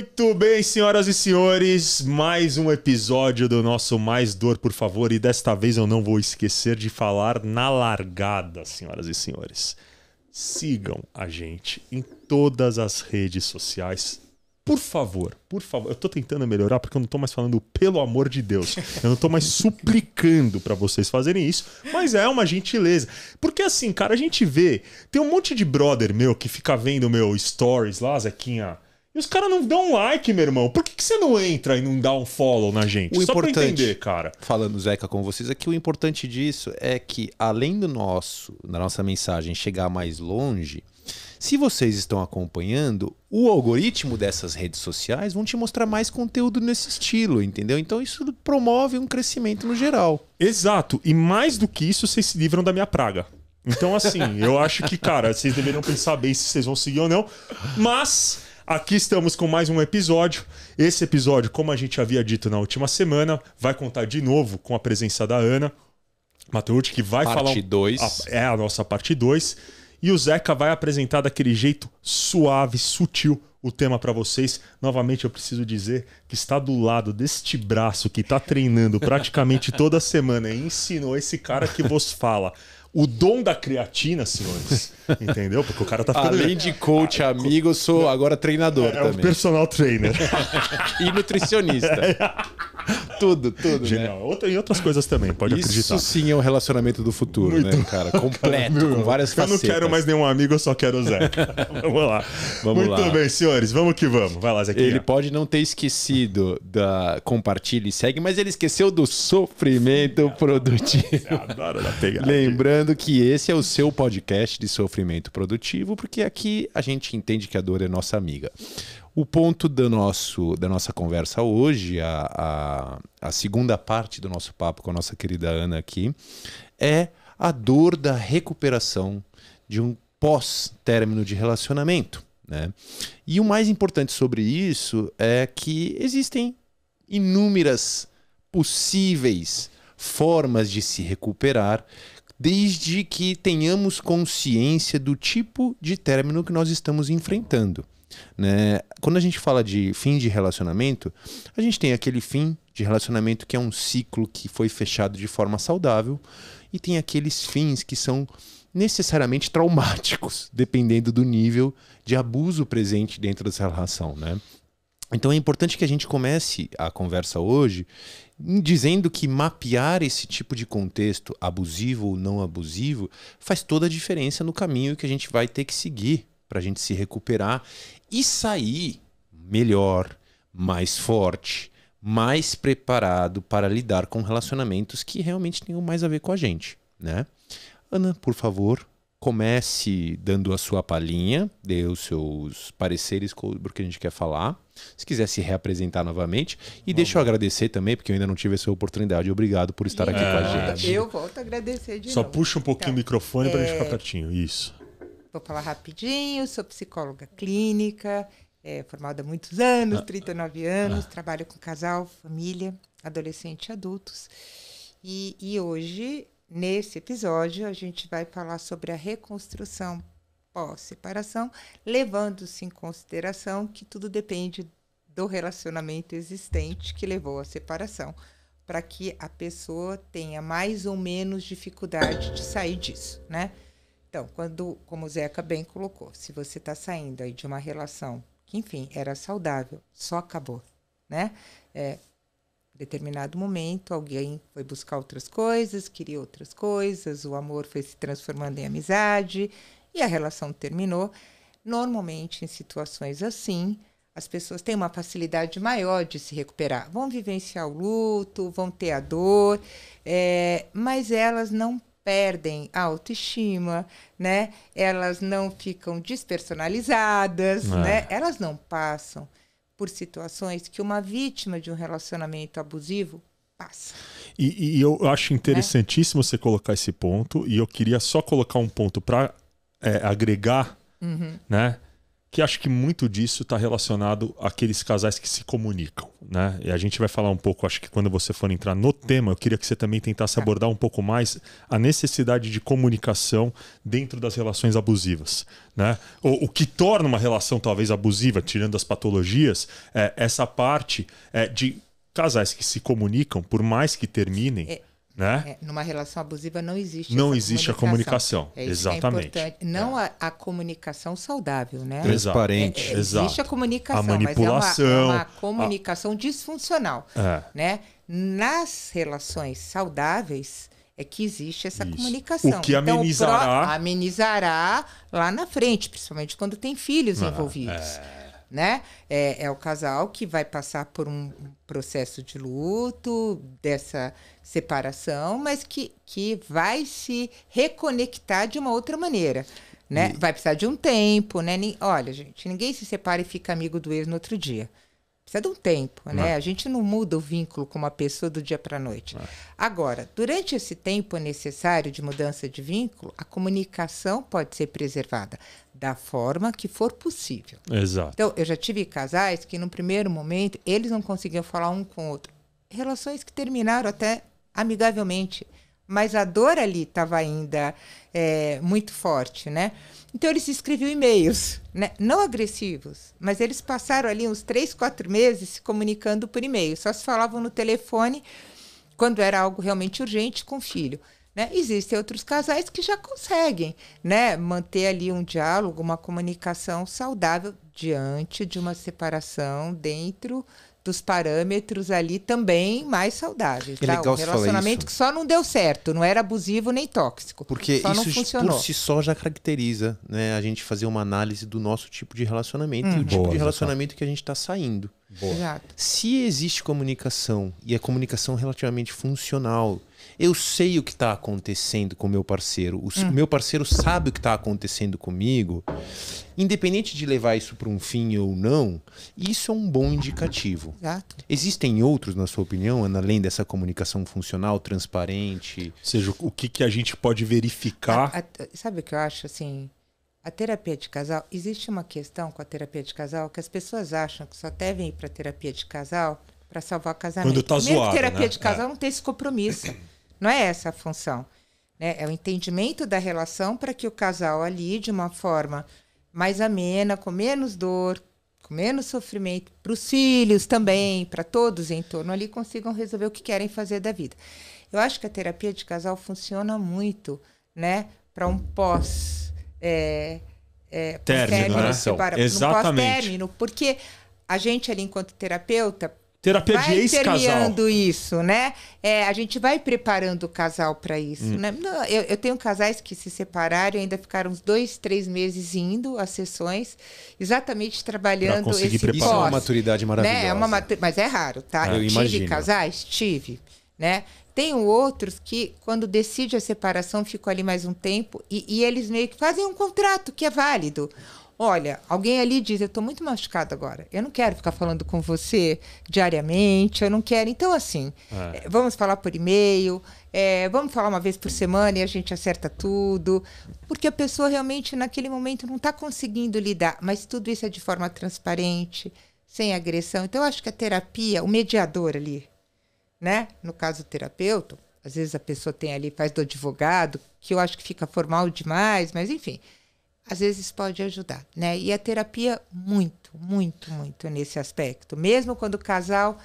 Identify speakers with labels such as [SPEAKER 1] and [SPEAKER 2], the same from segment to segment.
[SPEAKER 1] Muito bem, senhoras e senhores, mais um episódio do nosso Mais Dor, por favor, e desta vez eu não vou esquecer de falar na largada, senhoras e senhores. Sigam a gente em todas as redes sociais. Por favor, eu tô tentando melhorar porque eu não tô mais falando pelo amor de Deus. Eu não tô mais suplicando pra vocês fazerem isso, mas é uma gentileza. Porque assim, cara, a gente vê, tem um monte de brother meu que fica vendo meu stories lá, Zequinha, e os caras não dão um like, meu irmão. Por que você não entra e não dá um follow na gente?
[SPEAKER 2] O
[SPEAKER 1] Só
[SPEAKER 2] importante,
[SPEAKER 1] pra entender, cara.
[SPEAKER 2] Falando, Zeca, com vocês, é que o importante disso é que, além da nossa mensagem chegar mais longe, se vocês estão acompanhando, o algoritmo dessas redes sociais vão te mostrar mais conteúdo nesse estilo, entendeu? Então isso promove um crescimento no geral.
[SPEAKER 1] Exato. E mais do que isso, vocês se livram da minha praga. Então, assim, eu acho que, cara, vocês deveriam pensar bem se vocês vão seguir ou não. Mas aqui estamos com mais um episódio. Esse episódio, como a gente havia dito na última semana, vai contar de novo com a presença da Ana Mateucci, que vai falar...
[SPEAKER 2] Parte 2.
[SPEAKER 1] É a nossa parte 2. E o Zeca vai apresentar daquele jeito suave, sutil, o tema para vocês. Novamente eu preciso dizer que está do lado deste braço que está treinando praticamente toda semana e ensinou esse cara que vos fala o dom da creatina, senhores. Entendeu? Porque o cara tá ficando...
[SPEAKER 2] Além de coach, amigo, eu sou agora treinador também.
[SPEAKER 1] É o personal trainer.
[SPEAKER 2] E nutricionista. Tudo,
[SPEAKER 1] Genial.
[SPEAKER 2] né?
[SPEAKER 1] E outras coisas também, pode acreditar.
[SPEAKER 2] Isso sim é o relacionamento do futuro,
[SPEAKER 1] Muito.
[SPEAKER 2] né, cara? Completo, com várias facetas.
[SPEAKER 1] Eu não quero mais nenhum amigo, eu só quero o Zeca. Vamos lá. Muito bem, senhores, vamos que vamos. Vai lá, Zequinha.
[SPEAKER 2] Ele pode não ter esquecido da compartilha e segue, mas ele esqueceu do sofrimento produtivo.
[SPEAKER 1] Adoro da pegada.
[SPEAKER 2] Lembrando que esse é o seu podcast de sofrimento produtivo, porque aqui a gente entende que a dor é nossa amiga. O ponto da nossa conversa hoje, a segunda parte do nosso papo com a nossa querida Ana aqui, é a dor da recuperação de um pós-término de relacionamento, né? E o mais importante sobre isso é que existem inúmeras possíveis formas de se recuperar, desde que tenhamos consciência do tipo de término que nós estamos enfrentando, né? Quando a gente fala de fim de relacionamento, a gente tem aquele fim de relacionamento que é um ciclo que foi fechado de forma saudável, e tem aqueles fins que são necessariamente traumáticos, dependendo do nível de abuso presente dentro dessa relação, né? Então é importante que a gente comece a conversa hoje dizendo que mapear esse tipo de contexto, abusivo ou não abusivo, faz toda a diferença no caminho que a gente vai ter que seguir para a gente se recuperar e sair melhor, mais forte, mais preparado para lidar com relacionamentos que realmente tenham mais a ver com a gente, né? Ana, por favor, comece dando a sua palhinha, dê os seus pareceres sobre o que a gente quer falar. Se quiser se reapresentar novamente. E deixa eu agradecer também, porque eu ainda não tive essa oportunidade. Obrigado por estar aqui com a gente.
[SPEAKER 3] Eu volto a agradecer de
[SPEAKER 1] Só
[SPEAKER 3] novo.
[SPEAKER 1] puxa um pouquinho o microfone pra gente ficar pertinho. Isso.
[SPEAKER 3] Vou falar rapidinho. Sou psicóloga clínica, formada há muitos anos, 39 anos. Trabalho com casal, família, adolescente e adultos. E hoje, nesse episódio, a gente vai falar sobre a reconstrução pós-separação, levando-se em consideração que tudo depende do relacionamento existente que levou à separação, para que a pessoa tenha mais ou menos dificuldade de sair disso, né? Então, como o Zeca bem colocou, se você está saindo aí de uma relação que, enfim, era saudável, só acabou, né? Em determinado momento, alguém foi buscar outras coisas, queria outras coisas, o amor foi se transformando em amizade, e a relação terminou. Normalmente, em situações assim, as pessoas têm uma facilidade maior de se recuperar. Vão vivenciar o luto, vão ter a dor, mas elas não perdem a autoestima, né? Elas não ficam despersonalizadas, né? Elas não passam por situações que uma vítima de um relacionamento abusivo passa.
[SPEAKER 1] E eu acho interessantíssimo você colocar esse ponto, e eu queria só colocar um ponto para agregar, né? que acho que muito disso está relacionado àqueles casais que se comunicam, né? E a gente vai falar um pouco, acho que quando você for entrar no tema, eu queria que você também tentasse abordar um pouco mais a necessidade de comunicação dentro das relações abusivas, né? O que torna uma relação talvez abusiva, tirando as patologias, é essa parte de casais que se comunicam, por mais que terminem, né?
[SPEAKER 3] Numa relação abusiva não existe
[SPEAKER 1] a comunicação. Exatamente.
[SPEAKER 3] É importante. Não a comunicação saudável, né?
[SPEAKER 2] Transparente.
[SPEAKER 3] Existe a comunicação,
[SPEAKER 1] a manipulação,
[SPEAKER 3] mas é uma comunicação disfuncional. Né? Nas relações saudáveis é que existe essa comunicação.
[SPEAKER 1] O que amenizará...
[SPEAKER 3] amenizará lá na frente, principalmente quando tem filhos envolvidos. Né? É o casal que vai passar por um processo de luto, dessa separação, mas que vai se reconectar de uma outra maneira. Né? Vai precisar de um tempo. Né? Olha, gente, ninguém se separa e fica amigo do ex no outro dia. Precisa de um tempo. Né? A gente não muda o vínculo com uma pessoa do dia para a noite. Agora, durante esse tempo necessário de mudança de vínculo, a comunicação pode ser preservada da forma que for possível.
[SPEAKER 1] Exato.
[SPEAKER 3] Então, eu já tive casais que, no primeiro momento, eles não conseguiam falar um com o outro. Relações que terminaram até amigavelmente, mas a dor ali estava ainda muito forte, né? Então, eles escreviam e-mails, né? Não agressivos, mas eles passaram ali uns 3, 4 meses se comunicando por e-mail. Só se falavam no telefone quando era algo realmente urgente com o filho. Né? Existem outros casais que já conseguem, né, manter ali um diálogo, uma comunicação saudável diante de uma separação dentro dos parâmetros ali também mais saudáveis.
[SPEAKER 2] É
[SPEAKER 3] tá?
[SPEAKER 2] legal
[SPEAKER 3] Um relacionamento que só não deu certo, não era abusivo nem tóxico.
[SPEAKER 2] Porque
[SPEAKER 3] só
[SPEAKER 2] isso
[SPEAKER 3] não funcionou.
[SPEAKER 2] por si só já caracteriza, né, a gente fazer uma análise do nosso tipo de relacionamento e o tipo de relacionamento que a gente está saindo.
[SPEAKER 3] Exato.
[SPEAKER 2] Se existe comunicação e a comunicação relativamente funcional, eu sei o que está acontecendo com o meu parceiro, o meu parceiro sabe o que está acontecendo comigo, independente de levar isso para um fim ou não, isso é um bom indicativo.
[SPEAKER 3] Exato.
[SPEAKER 2] Existem outros, na sua opinião, além dessa comunicação funcional, transparente?
[SPEAKER 1] Ou seja, o que a gente pode verificar...
[SPEAKER 3] Sabe o que eu acho, assim... A terapia de casal, existe uma questão com a terapia de casal que as pessoas acham que só devem ir para a terapia de casal para salvar o casamento.
[SPEAKER 1] Quando tá
[SPEAKER 3] Primeiro,
[SPEAKER 1] zoado,
[SPEAKER 3] terapia
[SPEAKER 1] né?
[SPEAKER 3] de casal não tem esse compromisso. Não é essa a função. Né? É o entendimento da relação para que o casal ali, de uma forma mais amena, com menos dor, com menos sofrimento, para os filhos também, para todos em torno ali, consigam resolver o que querem fazer da vida. Eu acho que a terapia de casal funciona muito, né, para um
[SPEAKER 1] término, né? Exatamente.
[SPEAKER 3] Pós-término, porque a gente ali, enquanto terapeuta,
[SPEAKER 1] terapia de ex-casal.
[SPEAKER 3] Vai permeando isso, né? A gente vai preparando o casal para isso, né? Não, eu tenho casais que se separaram e ainda ficaram uns 2, 3 meses indo às sessões, exatamente trabalhando esse pós.
[SPEAKER 2] Isso é uma maturidade maravilhosa.
[SPEAKER 3] Né? Mas é raro, tá?
[SPEAKER 2] Eu imagino.
[SPEAKER 3] Casais? Tive, né? Tenho outros que, quando decide a separação, ficam ali mais um tempo e eles meio que fazem um contrato que é válido. Olha, alguém ali diz, eu estou muito machucado agora, eu não quero ficar falando com você diariamente, eu não quero. Então, assim, vamos falar por e-mail, vamos falar uma vez por semana e a gente acerta tudo, porque a pessoa realmente, naquele momento, não está conseguindo lidar, mas tudo isso é de forma transparente, sem agressão. Então, eu acho que a terapia, o mediador ali, né? No caso, o terapeuta, às vezes a pessoa tem ali, faz do advogado, que eu acho que fica formal demais, mas enfim, às vezes pode ajudar, né? E a terapia muito, muito, muito nesse aspecto. Mesmo quando o casal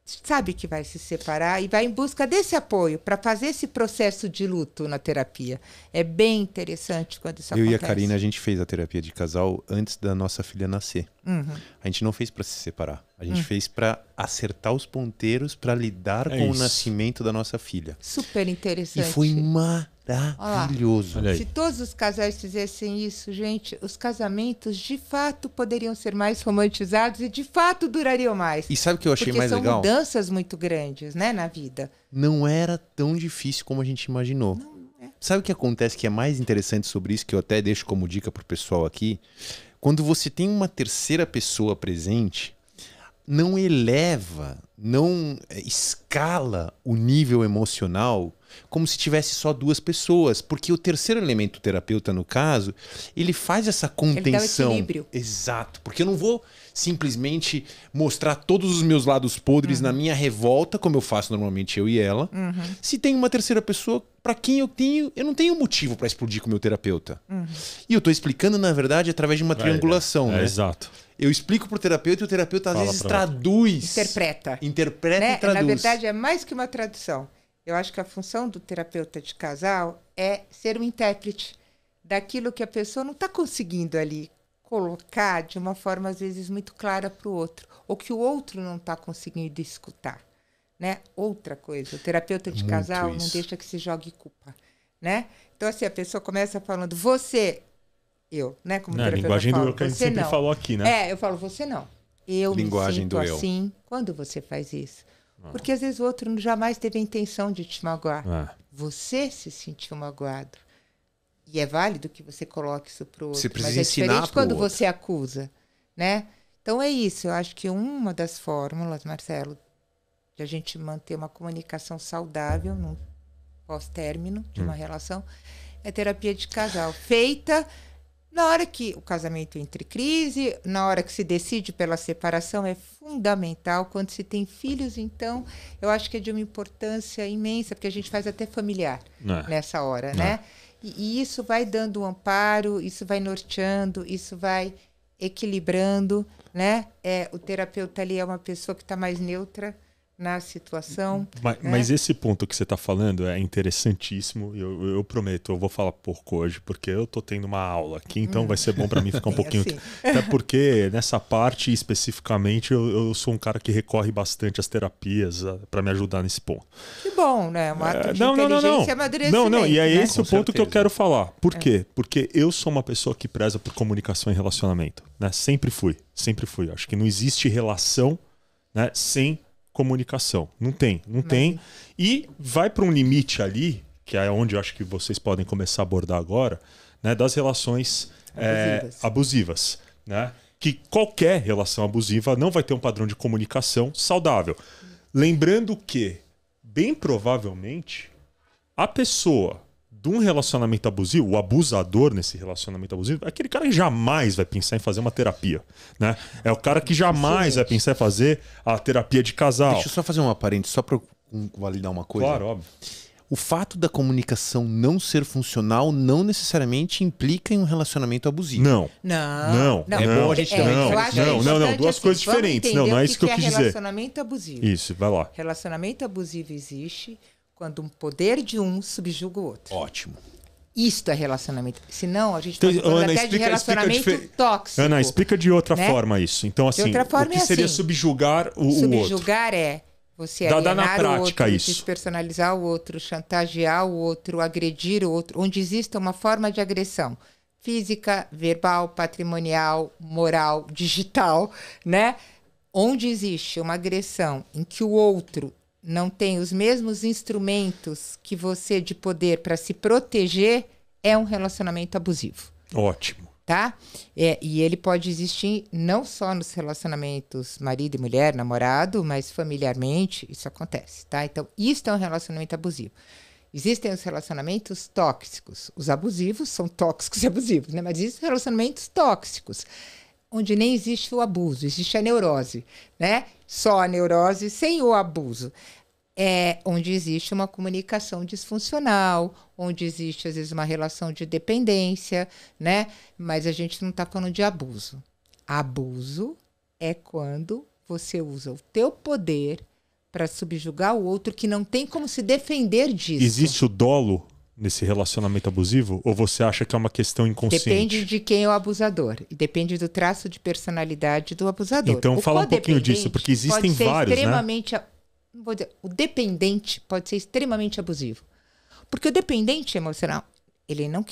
[SPEAKER 3] sabe que vai se separar e vai em busca desse apoio para fazer esse processo de luto na terapia. É bem interessante quando isso acontece.
[SPEAKER 2] Eu e a Karina, a gente fez a terapia de casal antes da nossa filha nascer. A gente não fez para se separar. A gente fez para acertar os ponteiros para lidar com o nascimento da nossa filha.
[SPEAKER 3] Super interessante.
[SPEAKER 2] E foi maravilhoso.
[SPEAKER 3] Se todos os casais fizessem isso, gente, os casamentos de fato poderiam ser mais romantizados e de fato durariam mais.
[SPEAKER 2] E sabe o que eu achei mais legal?
[SPEAKER 3] Porque são mudanças muito grandes, né, na vida.
[SPEAKER 2] Não era tão difícil como a gente imaginou. Sabe o que acontece que é mais interessante sobre isso, que eu até deixo como dica pro pessoal aqui? Quando você tem uma terceira pessoa presente, não eleva, não escala o nível emocional como se tivesse só duas pessoas. Porque o terceiro elemento, o terapeuta, no caso, ele faz essa contenção.
[SPEAKER 3] Ele dá o equilíbrio.
[SPEAKER 2] Exato. Porque eu não vou simplesmente mostrar todos os meus lados podres na minha revolta, como eu faço normalmente eu e ela. Se tem uma terceira pessoa para quem eu não tenho motivo para explodir com o meu terapeuta. E eu tô explicando, na verdade, através de uma triangulação, né?
[SPEAKER 1] Exato.
[SPEAKER 2] Eu explico pro terapeuta e o terapeuta às vezes traduz. Interpreta
[SPEAKER 3] né?
[SPEAKER 2] e traduz.
[SPEAKER 3] Na verdade, é mais que uma tradução. Eu acho que a função do terapeuta de casal é ser um intérprete daquilo que a pessoa não está conseguindo ali colocar de uma forma, às vezes, muito clara para o outro. Ou que o outro não está conseguindo escutar. Né? Outra coisa, o terapeuta de casal não deixa que se jogue culpa. Né? Então, assim, a pessoa começa falando, você... Eu, né? Como terapeuta,
[SPEAKER 1] a linguagem
[SPEAKER 3] falo,
[SPEAKER 1] do eu que a gente sempre falou aqui, né?
[SPEAKER 3] Eu falo, você não. Eu
[SPEAKER 2] linguagem
[SPEAKER 3] me sinto
[SPEAKER 2] do
[SPEAKER 3] assim quando você faz isso. Porque às vezes o outro jamais teve a intenção de te magoar. Você se sentiu magoado. E é válido que você coloque isso pro outro.
[SPEAKER 2] Você precisa
[SPEAKER 3] mas é
[SPEAKER 2] ensinar
[SPEAKER 3] diferente
[SPEAKER 2] pro
[SPEAKER 3] quando
[SPEAKER 2] outro.
[SPEAKER 3] você acusa, né? Então é isso. Eu acho que uma das fórmulas, Marcelo, de a gente manter uma comunicação saudável num pós-término de uma relação é terapia de casal. Feita na hora que o casamento entra em crise, na hora que se decide pela separação, é fundamental. Quando se tem filhos, então, eu acho que é de uma importância imensa, porque a gente faz até familiar nessa hora, né? E isso vai dando um amparo, isso vai norteando, isso vai equilibrando, né? O terapeuta ali é uma pessoa que está mais neutra na situação.
[SPEAKER 1] Mas esse ponto que você está falando é interessantíssimo. Eu prometo, eu vou falar pouco hoje, porque eu tô tendo uma aula aqui, então vai ser bom para mim ficar um pouquinho...
[SPEAKER 3] Assim.
[SPEAKER 1] Até porque nessa parte especificamente eu sou um cara que recorre bastante às terapias para me ajudar nesse ponto.
[SPEAKER 3] Que bom, né? Um ato de inteligência e amadurecimento.
[SPEAKER 1] Não, e é
[SPEAKER 3] né?
[SPEAKER 1] esse o ponto que eu quero falar. Por quê? Porque eu sou uma pessoa que preza por comunicação e relacionamento. Né? Sempre fui. Acho que não existe relação, né, sem comunicação. Não tem. E vai para um limite ali, que é onde eu acho que vocês podem começar a abordar agora, né, das relações abusivas. Né? Que qualquer relação abusiva não vai ter um padrão de comunicação saudável. Lembrando que, bem provavelmente, a pessoa de um relacionamento abusivo, o abusador nesse relacionamento abusivo, é aquele cara que jamais vai pensar em fazer uma terapia. Né? É o cara que jamais vai pensar em fazer a terapia de casal.
[SPEAKER 2] Deixa eu só fazer uma parênteses, só para validar uma coisa.
[SPEAKER 1] Claro, óbvio.
[SPEAKER 2] O fato da comunicação não ser funcional não necessariamente implica em um relacionamento abusivo.
[SPEAKER 1] Não.
[SPEAKER 2] É bom a gente
[SPEAKER 1] Não, duas coisas diferentes. Não é isso que eu quis dizer.
[SPEAKER 3] Relacionamento abusivo.
[SPEAKER 1] Isso, vai lá.
[SPEAKER 3] Relacionamento abusivo existe quando um poder de um subjuga o outro.
[SPEAKER 2] Ótimo.
[SPEAKER 3] Isto é relacionamento. Senão, a gente está falando
[SPEAKER 1] Ana,
[SPEAKER 3] até de relacionamento tóxico.
[SPEAKER 1] Ana, explica de outra forma isso. Então, assim, o que seria subjugar o outro?
[SPEAKER 3] Subjugar é você alienar
[SPEAKER 1] na prática,
[SPEAKER 3] o outro,
[SPEAKER 1] isso.
[SPEAKER 3] despersonalizar o outro, chantagear o outro, agredir o outro, onde exista uma forma de agressão física, verbal, patrimonial, moral, digital, né? Onde existe uma agressão em que o outro não tem os mesmos instrumentos que você de poder para se proteger, é um relacionamento abusivo.
[SPEAKER 1] Ótimo.
[SPEAKER 3] Tá? E ele pode existir não só nos relacionamentos marido e mulher, namorado, mas familiarmente, isso acontece, tá? Então, isso é um relacionamento abusivo. Existem os relacionamentos tóxicos. Os abusivos são tóxicos e abusivos, né? Mas existem relacionamentos tóxicos, onde nem existe o abuso, existe a neurose, né? Só a neurose sem o abuso. Onde existe uma comunicação disfuncional, onde existe, às vezes, uma relação de dependência, né? Mas a gente não está falando de abuso. Abuso é quando você usa o teu poder para subjugar o outro que não tem como se defender disso.
[SPEAKER 1] Existe o dolo nesse relacionamento abusivo? Ou você acha que é uma questão inconsciente?
[SPEAKER 3] Depende de quem é o abusador. E depende do traço de personalidade do abusador.
[SPEAKER 1] Então, fala um pouquinho disso, porque existem vários,
[SPEAKER 3] extremamente, né? Vou dizer, o dependente pode ser extremamente abusivo. Porque o dependente emocional, ele não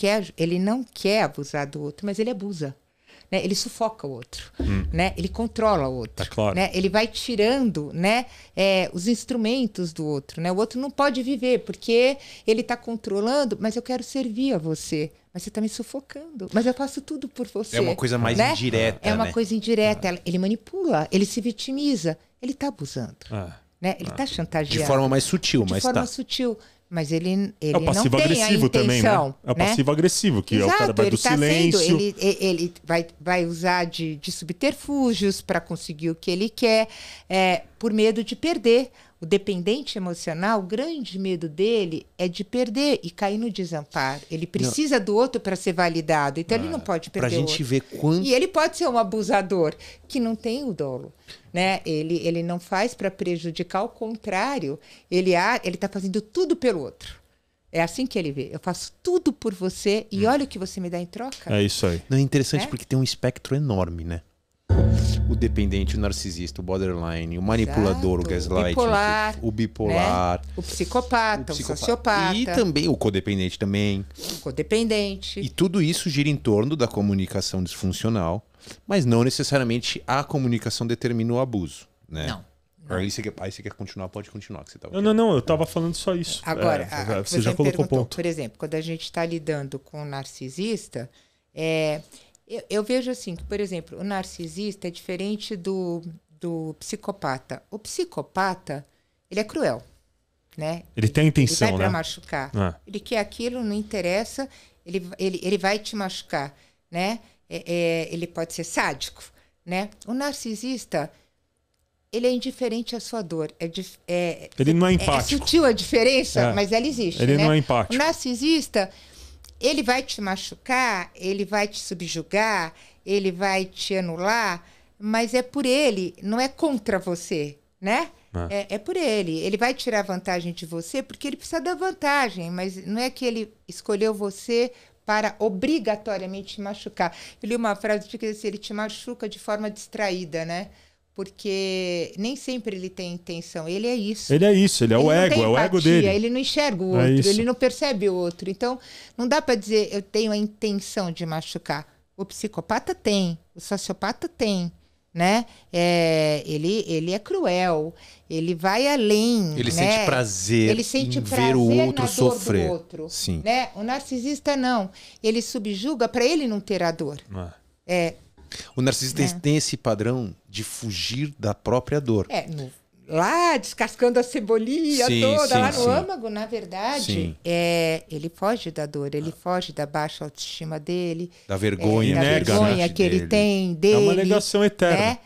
[SPEAKER 3] quer abusar do outro, mas ele abusa. Né? Ele sufoca o outro, né? Ele controla o outro.
[SPEAKER 1] É claro.
[SPEAKER 3] Né? Ele vai tirando, né, os instrumentos do outro. Né? O outro não pode viver, porque ele está controlando, mas eu quero servir a você. Mas você está me sufocando. Mas eu faço tudo por você.
[SPEAKER 2] É uma coisa mais
[SPEAKER 3] né?
[SPEAKER 2] indireta.
[SPEAKER 3] É uma coisa indireta. Ele manipula, ele se vitimiza. Ele está abusando. Né? Ele está chantageando.
[SPEAKER 2] De forma mais sutil,
[SPEAKER 3] De
[SPEAKER 2] mas
[SPEAKER 3] forma
[SPEAKER 2] tá.
[SPEAKER 3] sutil. Mas ele
[SPEAKER 1] É o
[SPEAKER 3] não tem a
[SPEAKER 1] passivo-agressivo também, né?
[SPEAKER 3] intenção.
[SPEAKER 1] É o passivo-agressivo, que
[SPEAKER 3] Exato,
[SPEAKER 1] é o cara vai do
[SPEAKER 3] ele tá
[SPEAKER 1] silêncio.
[SPEAKER 3] ele vai usar de subterfúgios para conseguir o que ele quer, por medo de perder. O dependente emocional, o grande medo dele é de perder e cair no desamparo. Ele precisa do outro para ser validado, então ele não pode perder
[SPEAKER 2] Pra
[SPEAKER 3] o
[SPEAKER 2] gente
[SPEAKER 3] outro.
[SPEAKER 2] ver quanto...
[SPEAKER 3] E ele pode ser um abusador que não tem o dolo, né? Ele não faz para prejudicar, ao contrário, ele está fazendo tudo pelo outro. É assim que ele vê. Eu faço tudo por você e olha o que você me dá em troca.
[SPEAKER 1] É isso aí.
[SPEAKER 2] Não, é interessante
[SPEAKER 3] Né?
[SPEAKER 2] porque tem um espectro enorme, né? O dependente, o narcisista, o borderline, o manipulador,
[SPEAKER 3] Exato.
[SPEAKER 2] o gaslighting,
[SPEAKER 3] Bipolar,
[SPEAKER 2] o bipolar,
[SPEAKER 3] né? O psicopata, o sociopata,
[SPEAKER 2] e também o codependente também.
[SPEAKER 3] o codependente.
[SPEAKER 2] E tudo isso gira em torno da comunicação disfuncional, mas não necessariamente a comunicação determina o abuso, né?
[SPEAKER 3] Não.
[SPEAKER 2] Aí você quer continuar, pode continuar. Que você tava
[SPEAKER 1] Não, eu tava falando só isso.
[SPEAKER 3] Agora,
[SPEAKER 1] você já
[SPEAKER 3] me
[SPEAKER 1] colocou o
[SPEAKER 3] perguntou,
[SPEAKER 1] ponto.
[SPEAKER 3] por exemplo, quando a gente está lidando com um narcisista, eu vejo assim, que, por exemplo, o narcisista é diferente do psicopata. O psicopata, ele é cruel, né?
[SPEAKER 1] Ele tem a intenção,
[SPEAKER 3] ele vai
[SPEAKER 1] né?
[SPEAKER 3] para machucar. Ele quer aquilo, não interessa, ele vai te machucar, né? Ele pode ser sádico, né? O narcisista, ele é indiferente à sua dor.
[SPEAKER 1] Ele não é
[SPEAKER 3] É
[SPEAKER 1] empático.
[SPEAKER 3] sutil a diferença, mas ela existe.
[SPEAKER 1] Ele
[SPEAKER 3] né?
[SPEAKER 1] não é empático.
[SPEAKER 3] O narcisista, ele vai te machucar, ele vai te subjugar, ele vai te anular, mas é por ele, não é contra você, né? É por ele. Ele vai tirar vantagem de você porque ele precisa da vantagem, mas não é que ele escolheu você para obrigatoriamente te machucar. Eu li uma frase que diz assim, ele te machuca de forma distraída, né? Porque nem sempre ele tem intenção. Ele é isso.
[SPEAKER 1] Ele é isso, ele é o ego, é o ego dele.
[SPEAKER 3] Ele não enxerga o outro, ele não percebe o outro. Então, não dá para dizer eu tenho a intenção de machucar. O psicopata tem, o sociopata tem, né? Ele é cruel, ele vai além.
[SPEAKER 2] Ele
[SPEAKER 3] né?
[SPEAKER 2] sente prazer
[SPEAKER 3] ele sente
[SPEAKER 2] em
[SPEAKER 3] prazer
[SPEAKER 2] ver o outro
[SPEAKER 3] na dor
[SPEAKER 2] sofrer.
[SPEAKER 3] do outro,
[SPEAKER 2] Sim.
[SPEAKER 3] né? O narcisista não. Ele subjuga para ele não ter a dor.
[SPEAKER 2] O narcisista tem esse padrão de fugir da própria dor.
[SPEAKER 3] Lá descascando a cebolinha toda, lá no âmago, na verdade, ele foge da dor, ele foge da baixa autoestima dele,
[SPEAKER 2] da vergonha,
[SPEAKER 3] da vergonha que ele tem dele.
[SPEAKER 1] É uma negação eterna.
[SPEAKER 3] Né?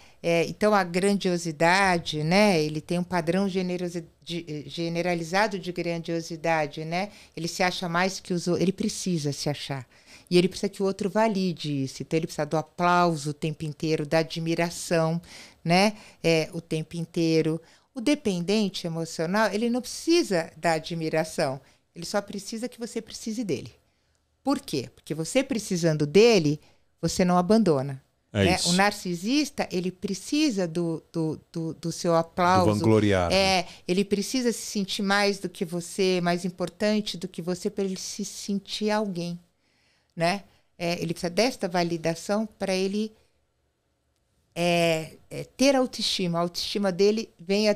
[SPEAKER 3] Então, a grandiosidade, né? Ele tem um padrão generalizado de grandiosidade, né? Ele se acha mais que os outros, ele precisa se achar. E ele precisa que o outro valide isso. Então, ele precisa do aplauso o tempo inteiro, da admiração, né? O tempo inteiro. O dependente emocional, ele não precisa da admiração. Ele só precisa que você precise dele. Por quê? Porque você precisando dele, você não abandona. Né? O narcisista, ele precisa do seu aplauso.
[SPEAKER 2] Do vangloriar.
[SPEAKER 3] Ele precisa se sentir mais do que você, mais importante do que você, para ele se sentir alguém. Né? Ele precisa desta validação para ele ter autoestima. A autoestima dele vem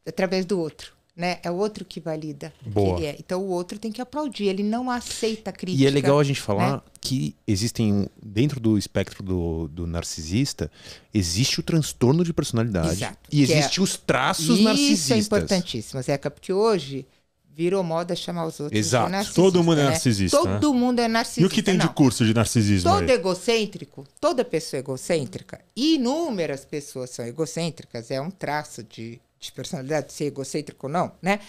[SPEAKER 3] através do outro. Né? É o outro que valida o que ele é. Então o outro tem que aplaudir, ele não aceita crítica.
[SPEAKER 2] E é legal a gente falar que existem, dentro do espectro do narcisista, existe o transtorno de personalidade.
[SPEAKER 3] Exato.
[SPEAKER 2] E existe os traços narcisistas.
[SPEAKER 3] Isso é importantíssimo, Zeca, porque hoje virou moda chamar os outros
[SPEAKER 2] Exato.
[SPEAKER 3] de narcisista.
[SPEAKER 1] Todo mundo é
[SPEAKER 3] né?
[SPEAKER 1] narcisista.
[SPEAKER 3] Todo mundo é narcisista.
[SPEAKER 1] E o que tem de curso de narcisismo
[SPEAKER 3] Todo
[SPEAKER 1] aí?
[SPEAKER 3] egocêntrico, toda pessoa egocêntrica, inúmeras pessoas são egocêntricas, é um traço de personalidade, ser egocêntrico ou não, né?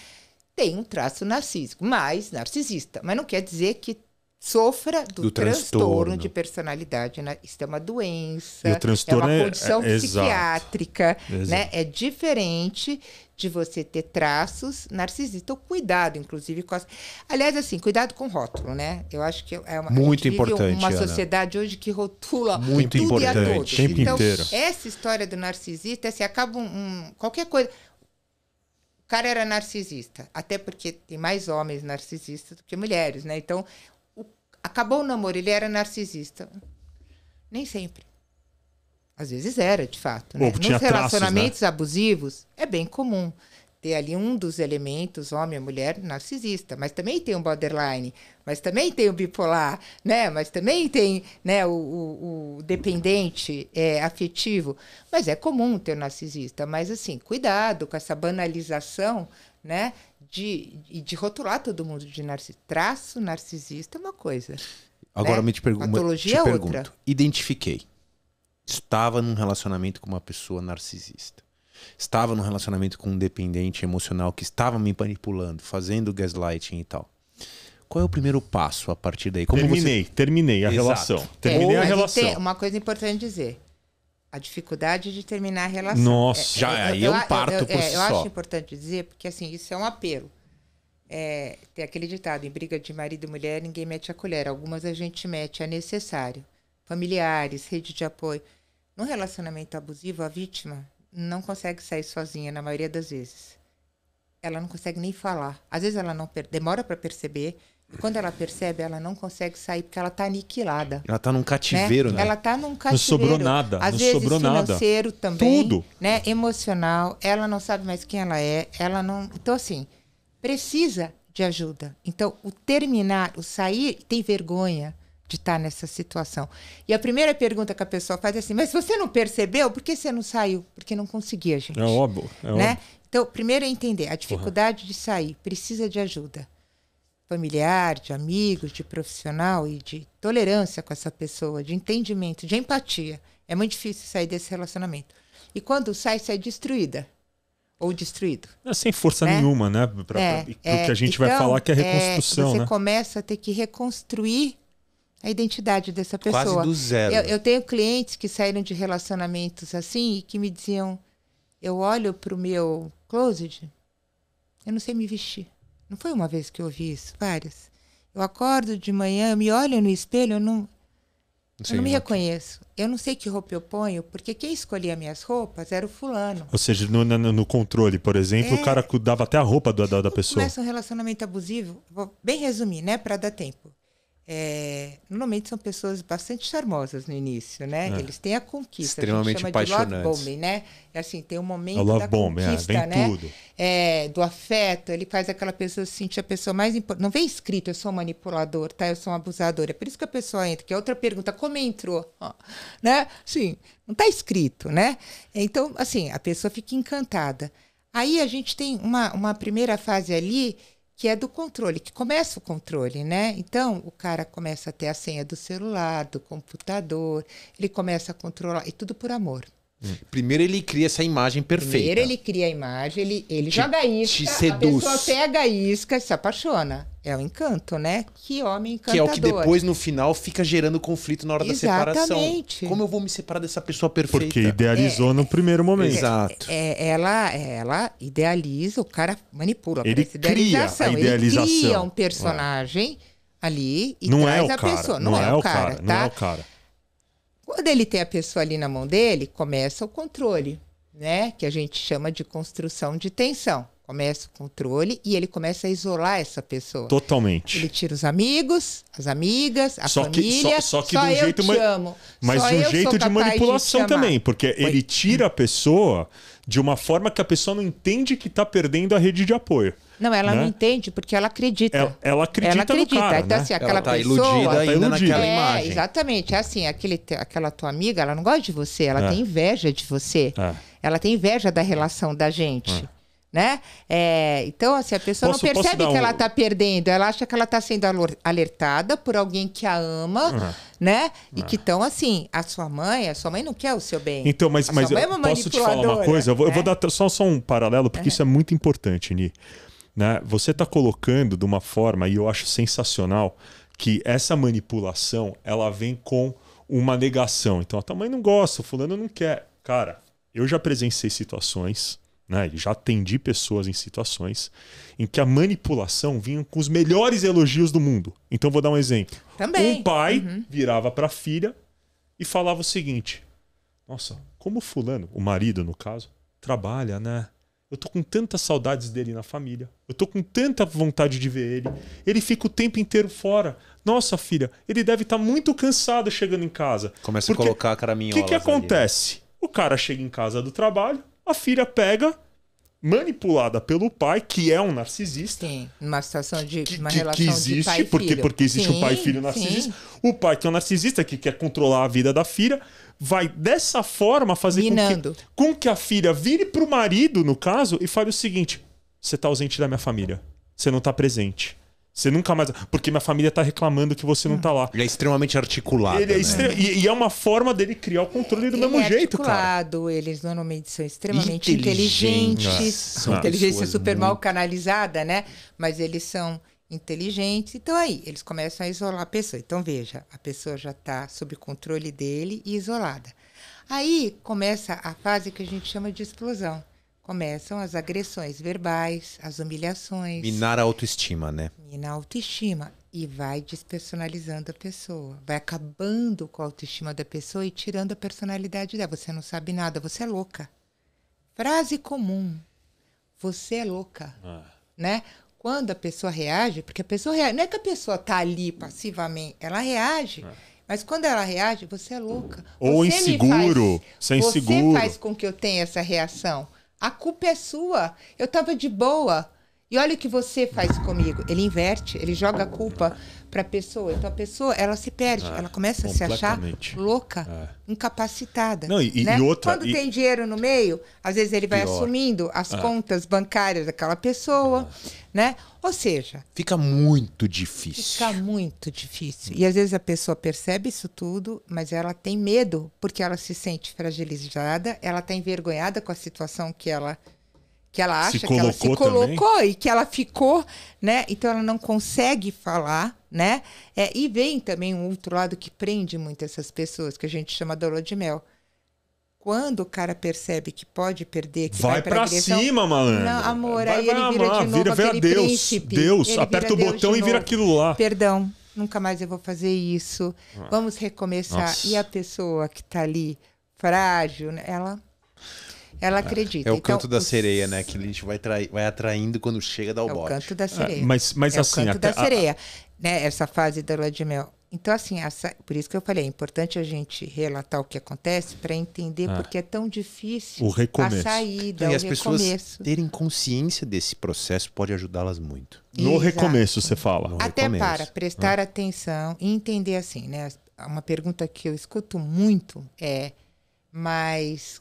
[SPEAKER 3] Tem um traço narcísico, mas narcisista. Mas não quer dizer que sofra do transtorno de personalidade. Né? Isso é uma doença,
[SPEAKER 1] E o transtorno
[SPEAKER 3] é uma condição
[SPEAKER 1] exato.
[SPEAKER 3] psiquiátrica.
[SPEAKER 1] Exato.
[SPEAKER 3] Né? É diferente de você ter traços narcisistas. Então, cuidado, inclusive, com as... Aliás, assim, cuidado com o rótulo, né? Eu acho que é uma...
[SPEAKER 2] Muito
[SPEAKER 3] a gente vive
[SPEAKER 2] importante,
[SPEAKER 3] uma
[SPEAKER 2] Ana.
[SPEAKER 3] sociedade hoje que rotula
[SPEAKER 2] Muito
[SPEAKER 3] tudo
[SPEAKER 2] importante.
[SPEAKER 3] e a todos.
[SPEAKER 1] O tempo
[SPEAKER 3] Então,
[SPEAKER 1] inteiro.
[SPEAKER 3] essa história do narcisista, assim, acaba qualquer coisa... O cara era narcisista, até porque tem mais homens narcisistas do que mulheres, né? Então, acabou o namoro, ele era narcisista. Nem sempre. Às vezes era, de fato. Né?
[SPEAKER 1] Ou tinha
[SPEAKER 3] Nos relacionamentos
[SPEAKER 1] traços, né?
[SPEAKER 3] abusivos, é bem comum ter ali um dos elementos, homem ou mulher, narcisista. Mas também tem o borderline, mas também tem o bipolar, né? Mas também tem, né, o dependente afetivo. Mas é comum ter narcisista. Mas, assim, cuidado com essa banalização, né, de rotular todo mundo de narcisista. Traço narcisista é uma coisa.
[SPEAKER 2] Agora
[SPEAKER 3] né?
[SPEAKER 2] te pergunto,
[SPEAKER 3] Patologia é outra.
[SPEAKER 2] identifiquei. Estava num relacionamento com uma pessoa narcisista. Estava num relacionamento com um dependente emocional que estava me manipulando, fazendo gaslighting e tal. Qual é o primeiro passo a partir daí?
[SPEAKER 1] Terminei a
[SPEAKER 2] Exato.
[SPEAKER 1] relação. Terminei a
[SPEAKER 3] Mas
[SPEAKER 1] relação.
[SPEAKER 3] uma coisa importante dizer. A dificuldade de terminar a relação.
[SPEAKER 1] Nossa,
[SPEAKER 2] aí é um parto por si
[SPEAKER 3] eu
[SPEAKER 2] só.
[SPEAKER 3] acho importante dizer, porque assim, isso é um apelo. Tem aquele ditado, em briga de marido e mulher, ninguém mete a colher. Algumas a gente mete, é necessário. Familiares, rede de apoio. No relacionamento abusivo, a vítima não consegue sair sozinha, na maioria das vezes. Ela não consegue nem falar. Às vezes ela não demora para perceber. E quando ela percebe, ela não consegue sair porque ela está aniquilada.
[SPEAKER 2] Ela está num cativeiro, né?
[SPEAKER 3] Ela está num cativeiro.
[SPEAKER 1] Não sobrou nada.
[SPEAKER 3] Às
[SPEAKER 1] não
[SPEAKER 3] vezes
[SPEAKER 1] sobrou
[SPEAKER 3] financeiro
[SPEAKER 1] nada.
[SPEAKER 3] também.
[SPEAKER 1] Tudo.
[SPEAKER 3] Né? Emocional. Ela não sabe mais quem ela é. Ela não... Então, assim, precisa de ajuda. Então, o terminar, o sair, tem vergonha de estar nessa situação. E a primeira pergunta que a pessoa faz é assim, mas você não percebeu? Por que você não saiu? Porque não conseguia, gente.
[SPEAKER 1] É óbvio.
[SPEAKER 3] Né? Então, primeiro é entender a dificuldade de sair. Precisa de ajuda. Familiar, de amigos, de profissional e de tolerância com essa pessoa, de entendimento, de empatia. É muito difícil sair desse relacionamento. E quando sai destruída. Ou destruído.
[SPEAKER 1] Sem força nenhuma, né? Pro que a gente vai falar que é reconstrução,
[SPEAKER 3] você
[SPEAKER 1] né?
[SPEAKER 3] começa a ter que reconstruir a identidade dessa pessoa.
[SPEAKER 2] Quase do zero.
[SPEAKER 3] Eu tenho clientes que saíram de relacionamentos assim e que me diziam, eu olho pro meu closet, eu não sei me vestir. Não foi uma vez que eu ouvi isso, várias. Eu acordo de manhã, eu me olho no espelho, eu não me reconheço. Eu não sei que roupa eu ponho, porque quem escolhia minhas roupas era o fulano.
[SPEAKER 1] Ou seja, no controle, por exemplo, o cara dava até a roupa da pessoa.
[SPEAKER 3] Começa um relacionamento abusivo, vou bem resumir, né, para dar tempo. Normalmente são pessoas bastante charmosas no início, né? Eles têm a conquista,
[SPEAKER 2] extremamente
[SPEAKER 3] a gente chama
[SPEAKER 2] apaixonantes.
[SPEAKER 3] de love bombing, né? É assim, tem um momento
[SPEAKER 1] love
[SPEAKER 3] da
[SPEAKER 1] bombing,
[SPEAKER 3] conquista,
[SPEAKER 1] vem
[SPEAKER 3] né?
[SPEAKER 1] tudo.
[SPEAKER 3] Do afeto, ele faz aquela pessoa se sentir a pessoa mais importante. Não vem escrito, eu sou um manipulador, tá? Eu sou um abusador. É por isso que a pessoa entra, que é outra pergunta, como entrou? Né? Sim, não está escrito, né? Então, assim, a pessoa fica encantada. Aí a gente tem uma primeira fase ali, que é do controle, que começa o controle, né? Então, o cara começa a ter a senha do celular, do computador, ele começa a controlar, e tudo por amor.
[SPEAKER 2] Primeiro ele cria essa imagem perfeita.
[SPEAKER 3] Primeiro ele cria a imagem, ele joga a isca,
[SPEAKER 2] te seduz.
[SPEAKER 3] a pessoa pega a isca e se apaixona. É o encanto, né? Que homem encantador.
[SPEAKER 2] Que é o que depois, no final, fica gerando conflito na hora da separação.
[SPEAKER 3] Exatamente.
[SPEAKER 2] Como eu vou me separar dessa pessoa perfeita?
[SPEAKER 1] Porque idealizou no primeiro momento.
[SPEAKER 2] Exato.
[SPEAKER 3] Ela idealiza, o cara manipula.
[SPEAKER 1] Ele cria a idealização.
[SPEAKER 3] Ele cria um personagem ali e
[SPEAKER 1] não
[SPEAKER 3] traz
[SPEAKER 1] é o
[SPEAKER 3] a
[SPEAKER 1] cara,
[SPEAKER 3] pessoa.
[SPEAKER 1] Não é o cara,
[SPEAKER 3] tá?
[SPEAKER 1] não é o cara.
[SPEAKER 3] Quando ele tem a pessoa ali na mão dele, começa o controle, né? Que a gente chama de construção de tensão. Começa o controle e ele começa a isolar essa pessoa.
[SPEAKER 1] Totalmente.
[SPEAKER 3] Ele tira os amigos, as amigas, a família.
[SPEAKER 1] Só que
[SPEAKER 3] só
[SPEAKER 1] de um
[SPEAKER 3] eu
[SPEAKER 1] jeito
[SPEAKER 3] te amo.
[SPEAKER 1] Mas
[SPEAKER 3] Só
[SPEAKER 1] de um
[SPEAKER 3] eu
[SPEAKER 1] jeito
[SPEAKER 3] sou
[SPEAKER 1] de
[SPEAKER 3] capaz
[SPEAKER 1] manipulação
[SPEAKER 3] te amar.
[SPEAKER 1] também, porque ele tira a pessoa de uma forma que a pessoa não entende que está perdendo a rede de apoio.
[SPEAKER 3] Não, ela
[SPEAKER 1] né?
[SPEAKER 3] não entende porque ela acredita.
[SPEAKER 1] Ela acredita no cara,
[SPEAKER 3] Então,
[SPEAKER 1] né?
[SPEAKER 3] assim, aquela
[SPEAKER 2] Ela tá
[SPEAKER 3] pessoa...
[SPEAKER 2] iludida ainda naquela imagem.
[SPEAKER 3] Exatamente. É assim, aquela tua amiga, ela não gosta de você, ela tem inveja de você. Ela tem inveja da relação da gente. Né? Então, assim, a pessoa não percebe que ela está perdendo. Ela acha que ela está sendo alertada por alguém que a ama, né? E que estão assim, a sua mãe não quer o seu bem.
[SPEAKER 1] Então, mas
[SPEAKER 3] eu
[SPEAKER 1] posso te falar uma coisa? Eu vou dar só um paralelo, porque isso é muito importante, Ni. Né? Você está colocando de uma forma, e eu acho sensacional, que essa manipulação, ela vem com uma negação. Então, a tua mãe não gosta, o fulano não quer. Cara, eu já presenciei situações, né? Já atendi pessoas em situações em que a manipulação vinha com os melhores elogios do mundo. Então, vou dar um exemplo.
[SPEAKER 3] Também.
[SPEAKER 1] Um pai virava para a filha e falava o seguinte: nossa, como fulano, o marido no caso, trabalha, né? Eu tô com tantas saudades dele na família. Eu tô com tanta vontade de ver ele. Ele fica o tempo inteiro fora. Nossa, filha, ele deve estar muito cansado chegando em casa.
[SPEAKER 2] Começa a colocar a caraminhola.
[SPEAKER 1] O que acontece? Ali, né? O cara chega em casa do trabalho, a filha pega, manipulada pelo pai, que é um narcisista.
[SPEAKER 3] Sim, numa situação de uma
[SPEAKER 1] que
[SPEAKER 3] relação
[SPEAKER 1] existe,
[SPEAKER 3] de pai e filho.
[SPEAKER 1] Porque existe um pai e filho narcisista. O pai que é um narcisista, que quer controlar a vida da filha, vai dessa forma fazer com que a filha vire pro marido, no caso, e fale o seguinte: você tá ausente da minha família. Você não tá presente. Você nunca mais... Porque minha família tá reclamando que você não tá lá.
[SPEAKER 2] Ele é extremamente articulado.
[SPEAKER 1] Ele é e é uma forma dele criar o controle do mesmo jeito, cara.
[SPEAKER 3] Eles normalmente são extremamente inteligentes.
[SPEAKER 2] São
[SPEAKER 3] Inteligência
[SPEAKER 2] pessoas
[SPEAKER 3] super mal
[SPEAKER 2] muito-
[SPEAKER 3] canalizada, né? Mas eles são inteligentes. Então aí, eles começam a isolar a pessoa. Então veja, a pessoa já está sob controle dele e isolada. Aí começa a fase que a gente chama de explosão. Começam as agressões verbais, as humilhações.
[SPEAKER 2] Minar a autoestima, né?
[SPEAKER 3] Mina a autoestima. E vai despersonalizando a pessoa. Vai acabando com a autoestima da pessoa e tirando a personalidade dela. Você não sabe nada, você é louca. Frase comum. Você é louca. Né? Quando a pessoa reage, porque a pessoa reage, não é que a pessoa está ali passivamente, ela reage. Mas quando ela reage, você é louca.
[SPEAKER 1] Ou
[SPEAKER 3] Você me
[SPEAKER 1] inseguro. Você é inseguro.
[SPEAKER 3] Você faz com que eu tenha essa reação. A culpa é sua. Eu estava de boa. E olha o que você faz comigo. Ele inverte, ele joga a culpa para a pessoa. Então a pessoa, ela se perde. Ela começa a se achar
[SPEAKER 1] completamente.
[SPEAKER 3] louca, incapacitada.
[SPEAKER 1] Não, e
[SPEAKER 3] né?
[SPEAKER 1] outra...
[SPEAKER 3] Quando tem dinheiro no meio, às vezes ele vai assumindo as contas bancárias daquela pessoa. Né? Ou seja...
[SPEAKER 2] Fica muito difícil.
[SPEAKER 3] Fica muito difícil. E às vezes a pessoa percebe isso tudo, mas ela tem medo porque ela se sente fragilizada, ela está envergonhada com a situação que ela acha que ela se colocou e que ela ficou, né? Então ela não consegue falar, né? E vem também um outro lado que prende muito essas pessoas, que a gente chama de lua de mel. Quando o cara percebe que pode perder, que vai pra agressão,
[SPEAKER 1] cima, malandro.
[SPEAKER 3] Não, amor,
[SPEAKER 1] vai,
[SPEAKER 3] aí ele vira de novo
[SPEAKER 1] vira
[SPEAKER 3] aquele
[SPEAKER 1] Deus,
[SPEAKER 3] príncipe.
[SPEAKER 1] Deus,
[SPEAKER 3] Ele
[SPEAKER 1] aperta o
[SPEAKER 3] vira
[SPEAKER 1] botão
[SPEAKER 3] Deus
[SPEAKER 1] e
[SPEAKER 3] de
[SPEAKER 1] vira
[SPEAKER 3] novo.
[SPEAKER 1] aquilo lá.
[SPEAKER 3] Perdão, nunca mais eu vou fazer isso. Vamos recomeçar.
[SPEAKER 1] Nossa.
[SPEAKER 3] E a pessoa que tá ali, frágil, né, ela acredita.
[SPEAKER 2] É o
[SPEAKER 3] Então,
[SPEAKER 2] canto da sereia, né? Que a gente vai atraindo quando chega dá o
[SPEAKER 3] É o
[SPEAKER 2] bote.
[SPEAKER 3] canto da sereia.
[SPEAKER 1] Mas
[SPEAKER 3] é
[SPEAKER 1] assim,
[SPEAKER 3] o canto
[SPEAKER 1] até
[SPEAKER 3] da sereia. Né? Essa fase da lua de mel. Então, assim, por isso que eu falei, é importante a gente relatar o que acontece para entender porque é tão difícil
[SPEAKER 1] O recomeço.
[SPEAKER 3] a saída,
[SPEAKER 2] E
[SPEAKER 3] o
[SPEAKER 2] as pessoas
[SPEAKER 3] recomeço.
[SPEAKER 2] terem consciência desse processo pode ajudá-las muito.
[SPEAKER 1] No
[SPEAKER 3] Exato.
[SPEAKER 1] recomeço, você fala.
[SPEAKER 3] Até
[SPEAKER 2] recomeço.
[SPEAKER 3] para prestar atenção e entender assim, né? Uma pergunta que eu escuto muito é, mas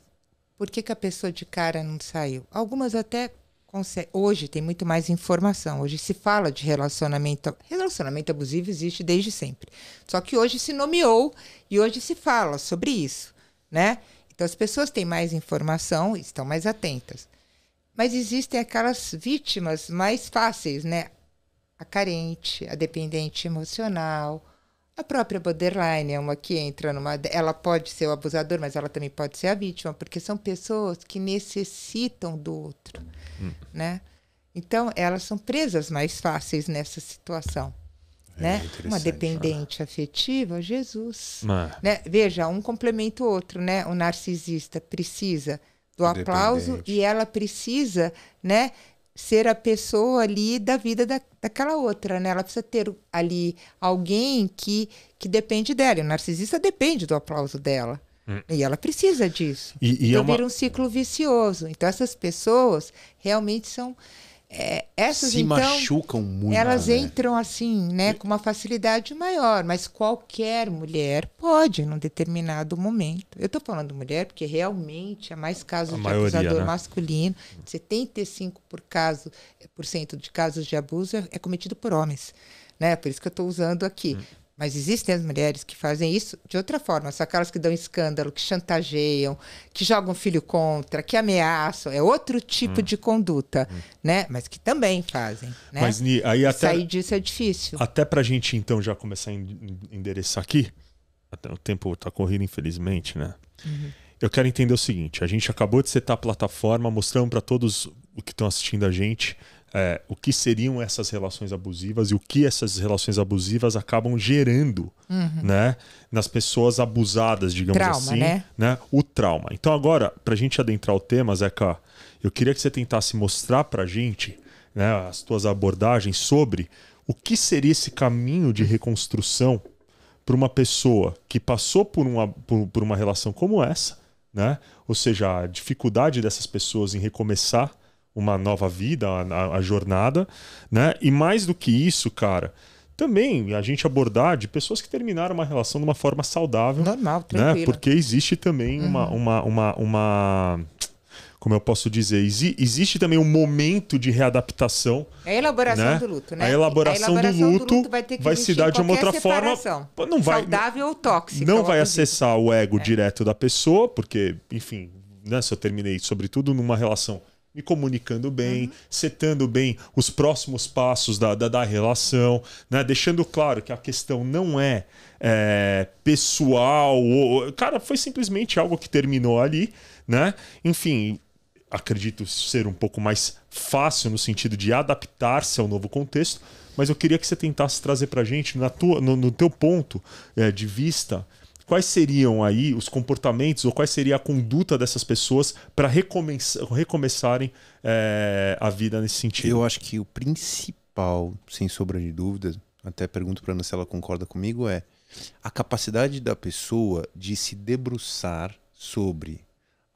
[SPEAKER 3] por que a pessoa de cara não saiu? Algumas até conseguem. Hoje tem muito mais informação. Hoje se fala de relacionamento. Relacionamento abusivo existe desde sempre. Só que hoje se nomeou e hoje se fala sobre isso, né? Então as pessoas têm mais informação e estão mais atentas. Mas existem aquelas vítimas mais fáceis, né? A carente, a dependente emocional, a própria borderline é uma que entra numa... Ela pode ser o abusador, mas ela também pode ser a vítima, porque são pessoas que necessitam do outro, né? Então, elas são presas mais fáceis nessa situação, né? Uma dependente afetiva, Jesus. Né? Veja, um complementa o outro, né? O narcisista precisa do aplauso e ela precisa, né, ser a pessoa ali da vida daquela outra, né? Ela precisa ter ali alguém que depende dela. E o narcisista depende do aplauso dela. E ela precisa disso. Então vira um ciclo vicioso. Então essas pessoas realmente são... essas,
[SPEAKER 2] se
[SPEAKER 3] então,
[SPEAKER 2] machucam muito.
[SPEAKER 3] elas
[SPEAKER 2] né?
[SPEAKER 3] entram assim, né, com uma facilidade maior, mas qualquer mulher pode num determinado momento. Eu estou falando mulher porque realmente há mais casos de abusador masculino. 75% de casos de abuso é cometido por homens, né? Por isso que eu estou usando aqui. Mas existem as mulheres que fazem isso de outra forma. São aquelas que dão escândalo, que chantageiam, que jogam filho contra, que ameaçam. É outro tipo de conduta, né? Mas que também fazem, né?
[SPEAKER 1] Mas aí até...
[SPEAKER 3] sair disso é difícil.
[SPEAKER 1] Até pra gente, então, já começar a endereçar aqui. Até o tempo tá corrido, infelizmente, né? Eu quero entender o seguinte. A gente acabou de setar a plataforma, mostrando para todos o que estão assistindo a gente o que seriam essas relações abusivas e o que essas relações abusivas acabam gerando, né, nas pessoas abusadas, digamos
[SPEAKER 3] Trauma,
[SPEAKER 1] assim.
[SPEAKER 3] né?
[SPEAKER 1] O trauma. Então agora, pra gente adentrar o tema, Zeca, eu queria que você tentasse mostrar pra gente, né, as tuas abordagens sobre o que seria esse caminho de reconstrução para uma pessoa que passou por uma relação como essa, né? Ou seja, a dificuldade dessas pessoas em recomeçar uma nova vida, a jornada, né? E mais do que isso, cara, também a gente abordar de pessoas que terminaram uma relação de uma forma saudável.
[SPEAKER 3] Normal,
[SPEAKER 1] né?
[SPEAKER 3] tranquila.
[SPEAKER 1] Porque existe também uma como eu posso dizer, existe também um momento de readaptação.
[SPEAKER 3] É a elaboração
[SPEAKER 1] né?
[SPEAKER 3] do luto, né?
[SPEAKER 1] A elaboração do luto
[SPEAKER 3] vai ter que
[SPEAKER 1] vai se dar de uma outra forma. Não vai,
[SPEAKER 3] saudável ou tóxica.
[SPEAKER 1] não vai acessar o ego direto da pessoa, porque, enfim, né, se eu terminei, sobretudo numa relação, me comunicando bem, setando bem os próximos passos da relação, né, deixando claro que a questão não é pessoal. Cara, foi simplesmente algo que terminou ali, né? Enfim, acredito ser um pouco mais fácil no sentido de adaptar-se ao novo contexto, mas eu queria que você tentasse trazer pra gente, no teu ponto de vista, quais seriam aí os comportamentos ou quais seria a conduta dessas pessoas para recomeçarem a vida nesse sentido?
[SPEAKER 2] Eu acho que o principal, sem sombra de dúvidas, até pergunto para Ana se ela concorda comigo, é a capacidade da pessoa de se debruçar sobre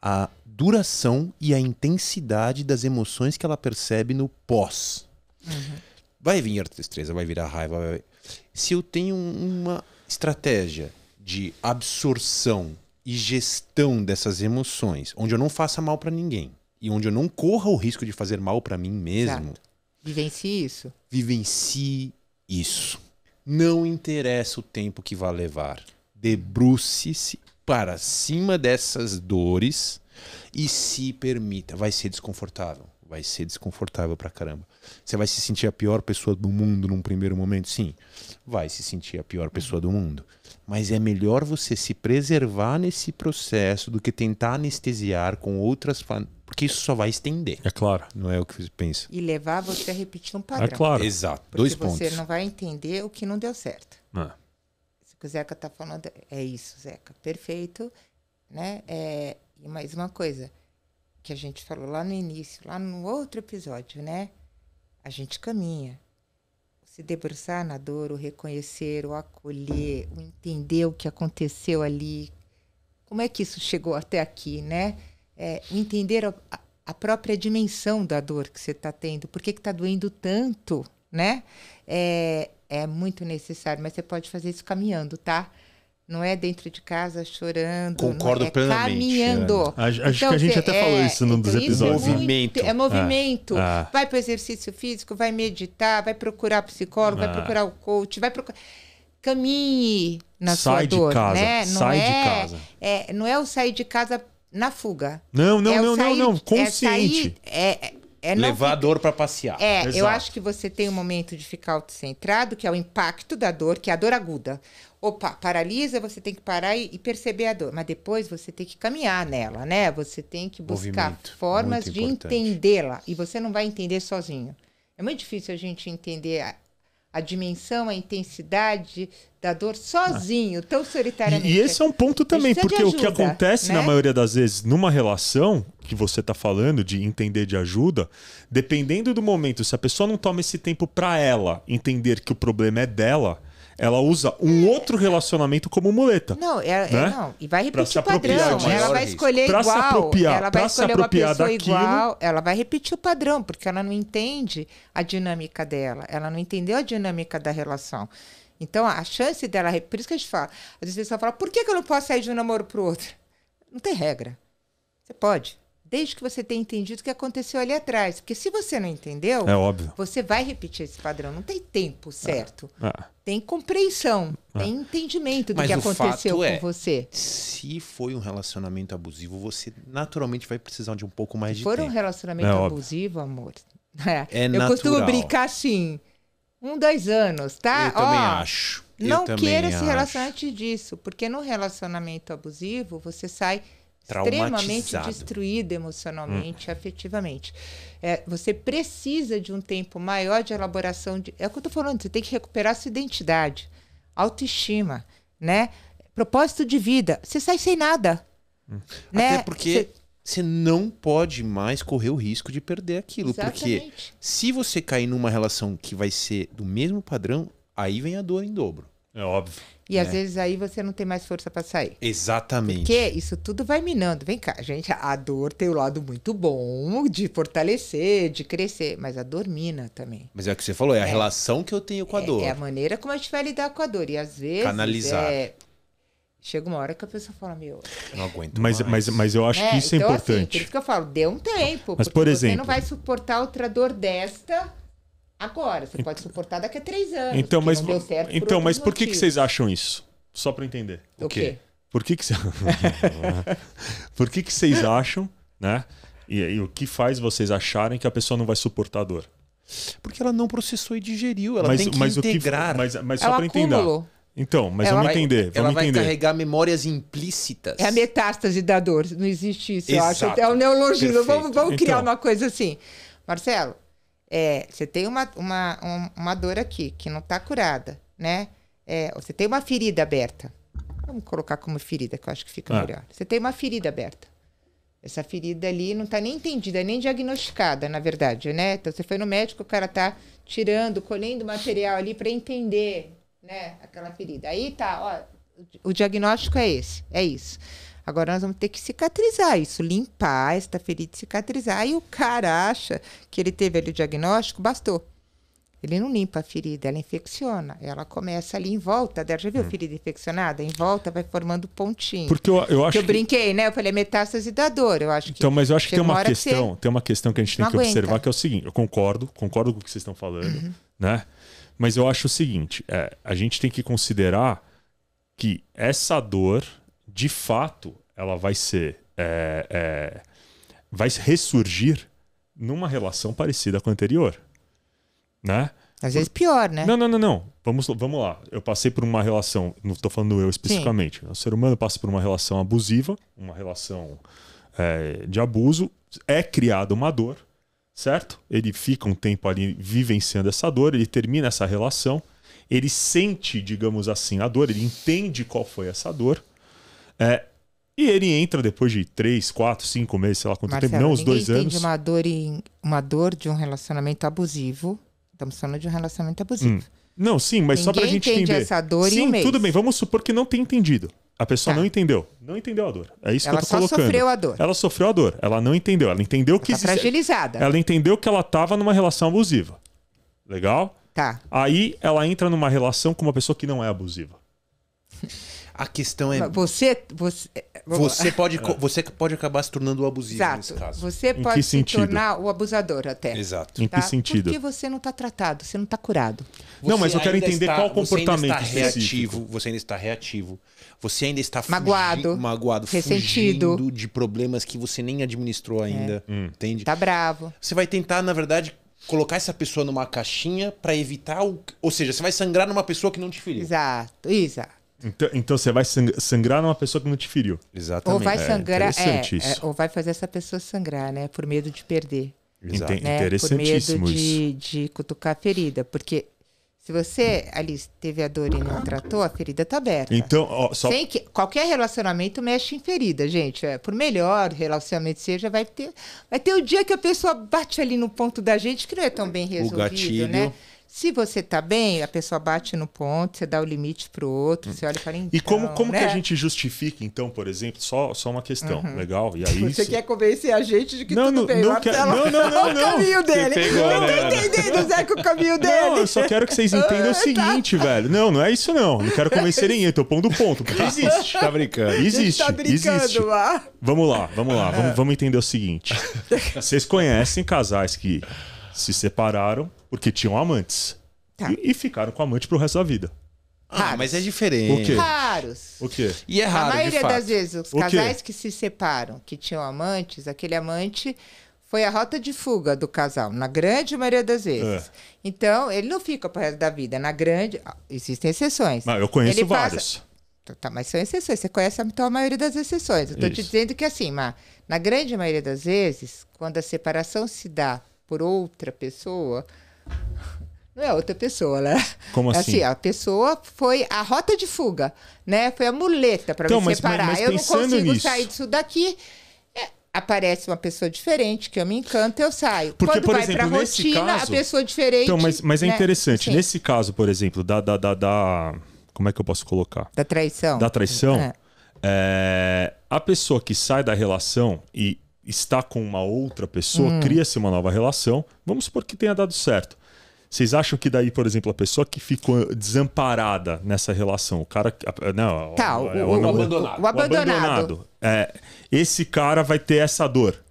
[SPEAKER 2] a duração e a intensidade das emoções que ela percebe no pós. Vai vir a tristeza, vai vir a raiva. Se eu tenho uma estratégia de absorção e gestão dessas emoções, onde eu não faça mal para ninguém e onde eu não corra o risco de fazer mal para mim mesmo,
[SPEAKER 3] Exato. Vivencie isso.
[SPEAKER 2] Vivencie isso. Não interessa o tempo que vai levar. Debruce-se para cima dessas dores e se permita. Vai ser desconfortável. Vai ser desconfortável pra caramba. Você vai se sentir a pior pessoa do mundo num primeiro momento? Sim. Vai se sentir a pior pessoa do mundo. Mas é melhor você se preservar nesse processo do que tentar anestesiar com outras... Porque isso só vai estender.
[SPEAKER 1] É claro.
[SPEAKER 2] Não é o que você pensa.
[SPEAKER 3] E levar você a repetir um padrão.
[SPEAKER 1] É claro.
[SPEAKER 2] Exato.
[SPEAKER 3] Porque
[SPEAKER 2] Dois pontos.
[SPEAKER 3] você não vai entender o que não deu certo.
[SPEAKER 1] É.
[SPEAKER 3] Isso que o Zeca tá falando é isso, Zeca. Perfeito. Né? E mais uma coisa que a gente falou lá no início, lá no outro episódio, né? A gente caminha. Se debruçar na dor, o reconhecer, o acolher, o entender o que aconteceu ali. Como é que isso chegou até aqui, né? O entender a própria dimensão da dor que você está tendo. Por que está doendo tanto, né? É muito necessário, mas você pode fazer isso caminhando, tá? Não é dentro de casa chorando.
[SPEAKER 2] Concordo
[SPEAKER 3] não é
[SPEAKER 2] plenamente,
[SPEAKER 3] caminhando.
[SPEAKER 1] Acho que a gente até falou isso num dos episódios.
[SPEAKER 2] Movimento.
[SPEAKER 3] É movimento.
[SPEAKER 1] É.
[SPEAKER 3] Vai para o exercício físico, vai meditar, vai procurar psicólogo, vai procurar o coach, vai procurar... Caminhe na
[SPEAKER 1] Sai
[SPEAKER 3] sua
[SPEAKER 1] de
[SPEAKER 3] dor,
[SPEAKER 1] casa,
[SPEAKER 3] né?
[SPEAKER 1] sai de casa.
[SPEAKER 3] Não é o sair de casa na fuga.
[SPEAKER 1] Não,
[SPEAKER 3] Não.
[SPEAKER 1] consciente.
[SPEAKER 3] Não
[SPEAKER 2] Levar a dor para passear.
[SPEAKER 3] eu
[SPEAKER 1] Exato.
[SPEAKER 3] acho que você tem um momento de ficar autocentrado, que é o impacto da dor, que é a dor aguda. Opa, paralisa, você tem que parar e perceber a dor. Mas depois você tem que caminhar nela, né? Você tem que buscar
[SPEAKER 2] Movimento,
[SPEAKER 3] formas
[SPEAKER 2] muito
[SPEAKER 3] de
[SPEAKER 2] importante.
[SPEAKER 3] entendê-la. E você não vai entender sozinho. É muito difícil a gente entender a dimensão, a intensidade da dor sozinho, tão solitariamente.
[SPEAKER 1] E esse é um ponto também,
[SPEAKER 3] Precisa de
[SPEAKER 1] porque o que
[SPEAKER 3] ajuda,
[SPEAKER 1] acontece
[SPEAKER 3] né?
[SPEAKER 1] na maioria das vezes numa relação que você está falando de entender de ajuda, dependendo do momento, se a pessoa não toma esse tempo para ela entender que o problema é dela, ela usa um outro relacionamento como muleta.
[SPEAKER 3] Não,
[SPEAKER 1] né?
[SPEAKER 3] não. E vai
[SPEAKER 1] Pra se
[SPEAKER 3] repetir o
[SPEAKER 1] apropriar
[SPEAKER 3] padrão.
[SPEAKER 1] de
[SPEAKER 3] Ela
[SPEAKER 2] maior
[SPEAKER 3] vai
[SPEAKER 2] risco.
[SPEAKER 3] escolher
[SPEAKER 1] Pra se
[SPEAKER 3] igual.
[SPEAKER 1] apropriar-
[SPEAKER 3] Ela
[SPEAKER 1] pra
[SPEAKER 3] vai
[SPEAKER 1] se
[SPEAKER 3] escolher uma
[SPEAKER 1] apropriar
[SPEAKER 3] pessoa
[SPEAKER 1] daquilo.
[SPEAKER 3] igual. Ela vai repetir o padrão, porque ela não entende a dinâmica dela. Ela não entendeu a dinâmica da relação. Então, a chance dela... Por isso que a gente fala. Às vezes a pessoa fala, por que eu não posso sair de um namoro pro outro? Não tem regra. Você pode. Desde que você tenha entendido o que aconteceu ali atrás. Porque se você não entendeu,
[SPEAKER 1] É óbvio.
[SPEAKER 3] você vai repetir esse padrão. Não tem tempo certo.
[SPEAKER 1] Ah.
[SPEAKER 3] Tem compreensão. Tem entendimento do
[SPEAKER 2] Mas
[SPEAKER 3] que
[SPEAKER 2] o
[SPEAKER 3] aconteceu
[SPEAKER 2] fato
[SPEAKER 3] com você.
[SPEAKER 2] Se foi um relacionamento abusivo, você naturalmente vai precisar de um pouco mais de
[SPEAKER 3] For um
[SPEAKER 2] tempo.
[SPEAKER 3] relacionamento
[SPEAKER 1] É óbvio.
[SPEAKER 3] abusivo, amor.
[SPEAKER 2] É
[SPEAKER 3] eu costumo
[SPEAKER 2] natural.
[SPEAKER 3] brincar assim, 2 anos, tá?
[SPEAKER 2] Eu também acho.
[SPEAKER 3] Não
[SPEAKER 2] Eu também
[SPEAKER 3] queira se
[SPEAKER 2] acho.
[SPEAKER 3] relacionar antes disso, porque no relacionamento abusivo você sai extremamente
[SPEAKER 2] Traumatizado.
[SPEAKER 3] destruído emocionalmente, afetivamente. Você precisa de um tempo maior de elaboração. É o que eu tô falando, você tem que recuperar sua identidade, autoestima, né? Propósito de vida. Você sai sem nada. Né?
[SPEAKER 2] Até porque você não pode mais correr o risco de perder aquilo. Porque
[SPEAKER 3] Exatamente.
[SPEAKER 2] se você cair numa relação que vai ser do mesmo padrão, aí vem a dor em dobro.
[SPEAKER 1] É óbvio.
[SPEAKER 3] E às vezes aí você não tem mais força para sair.
[SPEAKER 2] Exatamente.
[SPEAKER 3] Porque isso tudo vai minando. Vem cá, gente, a dor tem o lado muito bom de fortalecer, de crescer, mas a dor mina também.
[SPEAKER 2] Mas é o que você falou, é a relação que eu tenho com a dor.
[SPEAKER 3] É a maneira como a gente vai lidar com a dor. E às vezes.
[SPEAKER 2] Canalizar.
[SPEAKER 3] Chega uma hora que a pessoa fala,
[SPEAKER 2] Não aguento
[SPEAKER 1] Mas eu acho
[SPEAKER 3] né?
[SPEAKER 1] que isso é
[SPEAKER 3] Então,
[SPEAKER 1] importante.
[SPEAKER 3] Assim, por isso que eu falo, dê um tempo.
[SPEAKER 1] Mas,
[SPEAKER 3] porque
[SPEAKER 1] por
[SPEAKER 3] você
[SPEAKER 1] exemplo...
[SPEAKER 3] não vai suportar outra dor desta agora. Você pode suportar daqui a 3 anos.
[SPEAKER 1] Então,
[SPEAKER 3] porque
[SPEAKER 1] mas,
[SPEAKER 3] não deu certo
[SPEAKER 1] então, mas por que
[SPEAKER 3] motivos.
[SPEAKER 1] vocês acham isso? Só para entender.
[SPEAKER 3] O quê?
[SPEAKER 1] Por que Por que vocês acham, né? E o que faz vocês acharem que a pessoa não vai suportar a dor?
[SPEAKER 2] Porque ela não processou e digeriu. Ela tem que integrar.
[SPEAKER 1] Mas
[SPEAKER 3] É
[SPEAKER 1] só
[SPEAKER 3] o
[SPEAKER 1] para entender.
[SPEAKER 3] acúmulo.
[SPEAKER 1] Então, mas
[SPEAKER 3] Ela
[SPEAKER 1] vamos entender.
[SPEAKER 2] Ela
[SPEAKER 1] Vamos
[SPEAKER 2] vai
[SPEAKER 1] entender.
[SPEAKER 2] carregar memórias implícitas.
[SPEAKER 3] É a metástase da dor. Não existe isso, eu
[SPEAKER 2] Exato.
[SPEAKER 3] acho. É um neologismo.
[SPEAKER 2] Perfeito.
[SPEAKER 3] Vamos criar
[SPEAKER 1] Então.
[SPEAKER 3] uma coisa assim. Marcelo, você tem uma dor aqui que não está curada, né? Você tem uma ferida aberta. Vamos colocar como ferida, que eu acho que fica melhor. Você tem uma ferida aberta. Essa ferida ali não está nem entendida, nem diagnosticada, na verdade, né? Então, você foi no médico, o cara está tirando, colhendo material ali para entender, né, aquela ferida. Aí tá, ó, o diagnóstico é esse, é isso. Agora nós vamos ter que cicatrizar isso, limpar esta ferida e cicatrizar. Aí o cara acha que ele teve ali o diagnóstico, bastou. Ele não limpa a ferida, ela infecciona. Ela começa ali em volta dela. Já viu ferida infeccionada? Em volta vai formando pontinho.
[SPEAKER 1] Porque eu acho
[SPEAKER 3] eu brinquei, né? Eu falei metástase da dor. Eu acho que
[SPEAKER 1] Então, mas eu acho que
[SPEAKER 3] chega hora
[SPEAKER 1] tem uma questão que a gente tem
[SPEAKER 3] não
[SPEAKER 1] que
[SPEAKER 3] aguenta.
[SPEAKER 1] observar, que é o seguinte, eu concordo com o que vocês estão falando, né? Mas eu acho o seguinte, a gente tem que considerar que essa dor, de fato, ela vai ser... vai ressurgir numa relação parecida com a anterior, né?
[SPEAKER 3] Às vezes pior, né?
[SPEAKER 1] Não. Vamos lá. Eu passei por uma relação, não estou falando eu especificamente, o ser humano passa por uma relação abusiva, uma relação de abuso, é criada uma dor, certo? Ele fica um tempo ali vivenciando essa dor, ele termina essa relação, ele sente, digamos assim, a dor, ele entende qual foi essa dor, e ele entra depois de 3, 4, 5 meses, sei lá quanto
[SPEAKER 3] Marcelo,
[SPEAKER 1] tempo, não os 2 anos.
[SPEAKER 3] uma dor de um relacionamento abusivo. Estamos falando de um relacionamento abusivo.
[SPEAKER 1] Não, sim, mas só pra gente
[SPEAKER 3] entende
[SPEAKER 1] entender.
[SPEAKER 3] essa dor
[SPEAKER 1] sim,
[SPEAKER 3] em um mês.
[SPEAKER 1] tudo bem, vamos supor que não tenha entendido. A pessoa
[SPEAKER 3] Tá.
[SPEAKER 1] não entendeu. Não entendeu a dor. É isso
[SPEAKER 3] Ela
[SPEAKER 1] que eu tô
[SPEAKER 3] só
[SPEAKER 1] colocando.
[SPEAKER 3] sofreu a dor.
[SPEAKER 1] Ela sofreu a dor. Ela não entendeu. Ela entendeu que
[SPEAKER 3] Tá fragilizada.
[SPEAKER 1] Ela entendeu que ela estava numa relação abusiva. Legal?
[SPEAKER 3] Tá.
[SPEAKER 1] Aí ela entra numa relação com uma pessoa que não é abusiva.
[SPEAKER 2] A questão é...
[SPEAKER 3] Você
[SPEAKER 2] Você pode acabar se tornando o abusivo nesse
[SPEAKER 3] Exato.
[SPEAKER 2] caso.
[SPEAKER 3] Você
[SPEAKER 1] que
[SPEAKER 3] pode se
[SPEAKER 1] sentido?
[SPEAKER 3] tornar o abusador até.
[SPEAKER 2] Exato.
[SPEAKER 1] Em
[SPEAKER 3] Tá?
[SPEAKER 1] que sentido?
[SPEAKER 3] Porque você não está tratado, você não está curado.
[SPEAKER 1] Não, mas eu quero
[SPEAKER 2] ainda
[SPEAKER 1] entender qual comportamento
[SPEAKER 2] Você ainda está
[SPEAKER 1] específico.
[SPEAKER 2] reativo. Você ainda está reativo. Você ainda está
[SPEAKER 3] Magoado, ressentido.
[SPEAKER 2] fugindo de problemas que você nem administrou ainda. Entende?
[SPEAKER 3] Tá bravo.
[SPEAKER 2] Você vai tentar, na verdade, colocar essa pessoa numa caixinha para evitar o... Ou seja, você vai sangrar numa pessoa que não te feriu.
[SPEAKER 3] Exato.
[SPEAKER 1] Então você vai sangrar numa pessoa que não te feriu.
[SPEAKER 2] Exatamente.
[SPEAKER 3] Ou vai sangrar,
[SPEAKER 1] interessante isso.
[SPEAKER 3] ou vai fazer essa pessoa sangrar, né? Por medo de perder.
[SPEAKER 2] Exato.
[SPEAKER 3] Né? Por medo
[SPEAKER 1] Interessantíssimo isso.
[SPEAKER 3] de cutucar a ferida. Porque se você ali teve a dor e não tratou, a ferida tá aberta.
[SPEAKER 1] Então, ó, só...
[SPEAKER 3] Qualquer relacionamento mexe em ferida, gente. Por melhor relacionamento seja, vai ter o dia que a pessoa bate ali no ponto da gente que não é tão bem resolvido,
[SPEAKER 2] gatilho.
[SPEAKER 3] né? Se você tá bem, a pessoa bate no ponto, você dá o limite pro outro, você olha e fala, então,
[SPEAKER 1] E como
[SPEAKER 3] né?
[SPEAKER 1] que a gente justifica, então, por exemplo, só uma questão, legal? E aí,
[SPEAKER 3] Você quer convencer a gente de que
[SPEAKER 1] Não,
[SPEAKER 3] tudo
[SPEAKER 1] não,
[SPEAKER 3] bem,
[SPEAKER 1] não
[SPEAKER 3] Marcelo?
[SPEAKER 1] quero- não,
[SPEAKER 3] Olha o caminho dele.
[SPEAKER 2] pegou,
[SPEAKER 3] não
[SPEAKER 2] né,
[SPEAKER 3] tô entendendo, Zé, com o caminho dele.
[SPEAKER 1] Não, eu só quero que vocês entendam o seguinte, velho. Não é isso não. Não quero convencer ninguém, tô pondo ponto, porque existe.
[SPEAKER 2] Tá brincando.
[SPEAKER 1] Existe,
[SPEAKER 3] Tá brincando,
[SPEAKER 1] existe.
[SPEAKER 3] Mar.
[SPEAKER 1] Vamos lá. Vamos entender o seguinte. Vocês conhecem casais que se separaram porque tinham amantes.
[SPEAKER 3] Tá.
[SPEAKER 1] E ficaram com amante pro resto da vida.
[SPEAKER 2] Ah, mas é diferente.
[SPEAKER 1] O quê?
[SPEAKER 3] Raros.
[SPEAKER 1] O quê?
[SPEAKER 2] E é raro,
[SPEAKER 3] A maioria
[SPEAKER 2] de fato.
[SPEAKER 3] das vezes, os
[SPEAKER 1] O quê?
[SPEAKER 3] casais que se separam, que tinham amantes, aquele amante foi a rota de fuga do casal, na grande maioria das vezes. Então, ele não fica pro resto da vida. Existem exceções.
[SPEAKER 1] Não, eu conheço
[SPEAKER 3] Ele passa-
[SPEAKER 1] vários.
[SPEAKER 3] Tá, mas são exceções. Você conhece então, a maioria das exceções. Eu tô te
[SPEAKER 1] Isso.
[SPEAKER 3] dizendo que assim, na grande maioria das vezes, quando a separação se dá por outra pessoa, não é outra pessoa, né?
[SPEAKER 1] Como assim?
[SPEAKER 3] A pessoa foi a rota de fuga, né? Foi a muleta para
[SPEAKER 1] Então,
[SPEAKER 3] me
[SPEAKER 1] mas
[SPEAKER 3] separar.
[SPEAKER 1] mas
[SPEAKER 3] Eu não
[SPEAKER 1] pensando
[SPEAKER 3] consigo
[SPEAKER 1] nisso-
[SPEAKER 3] sair disso daqui. Aparece uma pessoa diferente, que eu me encanto, eu saio.
[SPEAKER 1] Porque,
[SPEAKER 3] Quando
[SPEAKER 1] por
[SPEAKER 3] vai
[SPEAKER 1] exemplo,
[SPEAKER 3] pra
[SPEAKER 1] nesse
[SPEAKER 3] rotina,
[SPEAKER 1] caso-
[SPEAKER 3] a pessoa diferente.
[SPEAKER 1] Então, mas é
[SPEAKER 3] né?
[SPEAKER 1] interessante.
[SPEAKER 3] Sim.
[SPEAKER 1] Nesse caso, por exemplo, como é que eu posso colocar?
[SPEAKER 3] Da traição.
[SPEAKER 1] Da traição,
[SPEAKER 3] É.
[SPEAKER 1] a pessoa que sai da relação e está com uma outra pessoa, cria-se uma nova relação, vamos supor que tenha dado certo. Vocês acham que daí, por exemplo, a pessoa que ficou desamparada nessa relação, o cara... Não,
[SPEAKER 3] Tá,
[SPEAKER 1] o
[SPEAKER 2] abandonado.
[SPEAKER 3] O abandonado.
[SPEAKER 1] Esse cara vai ter essa dor.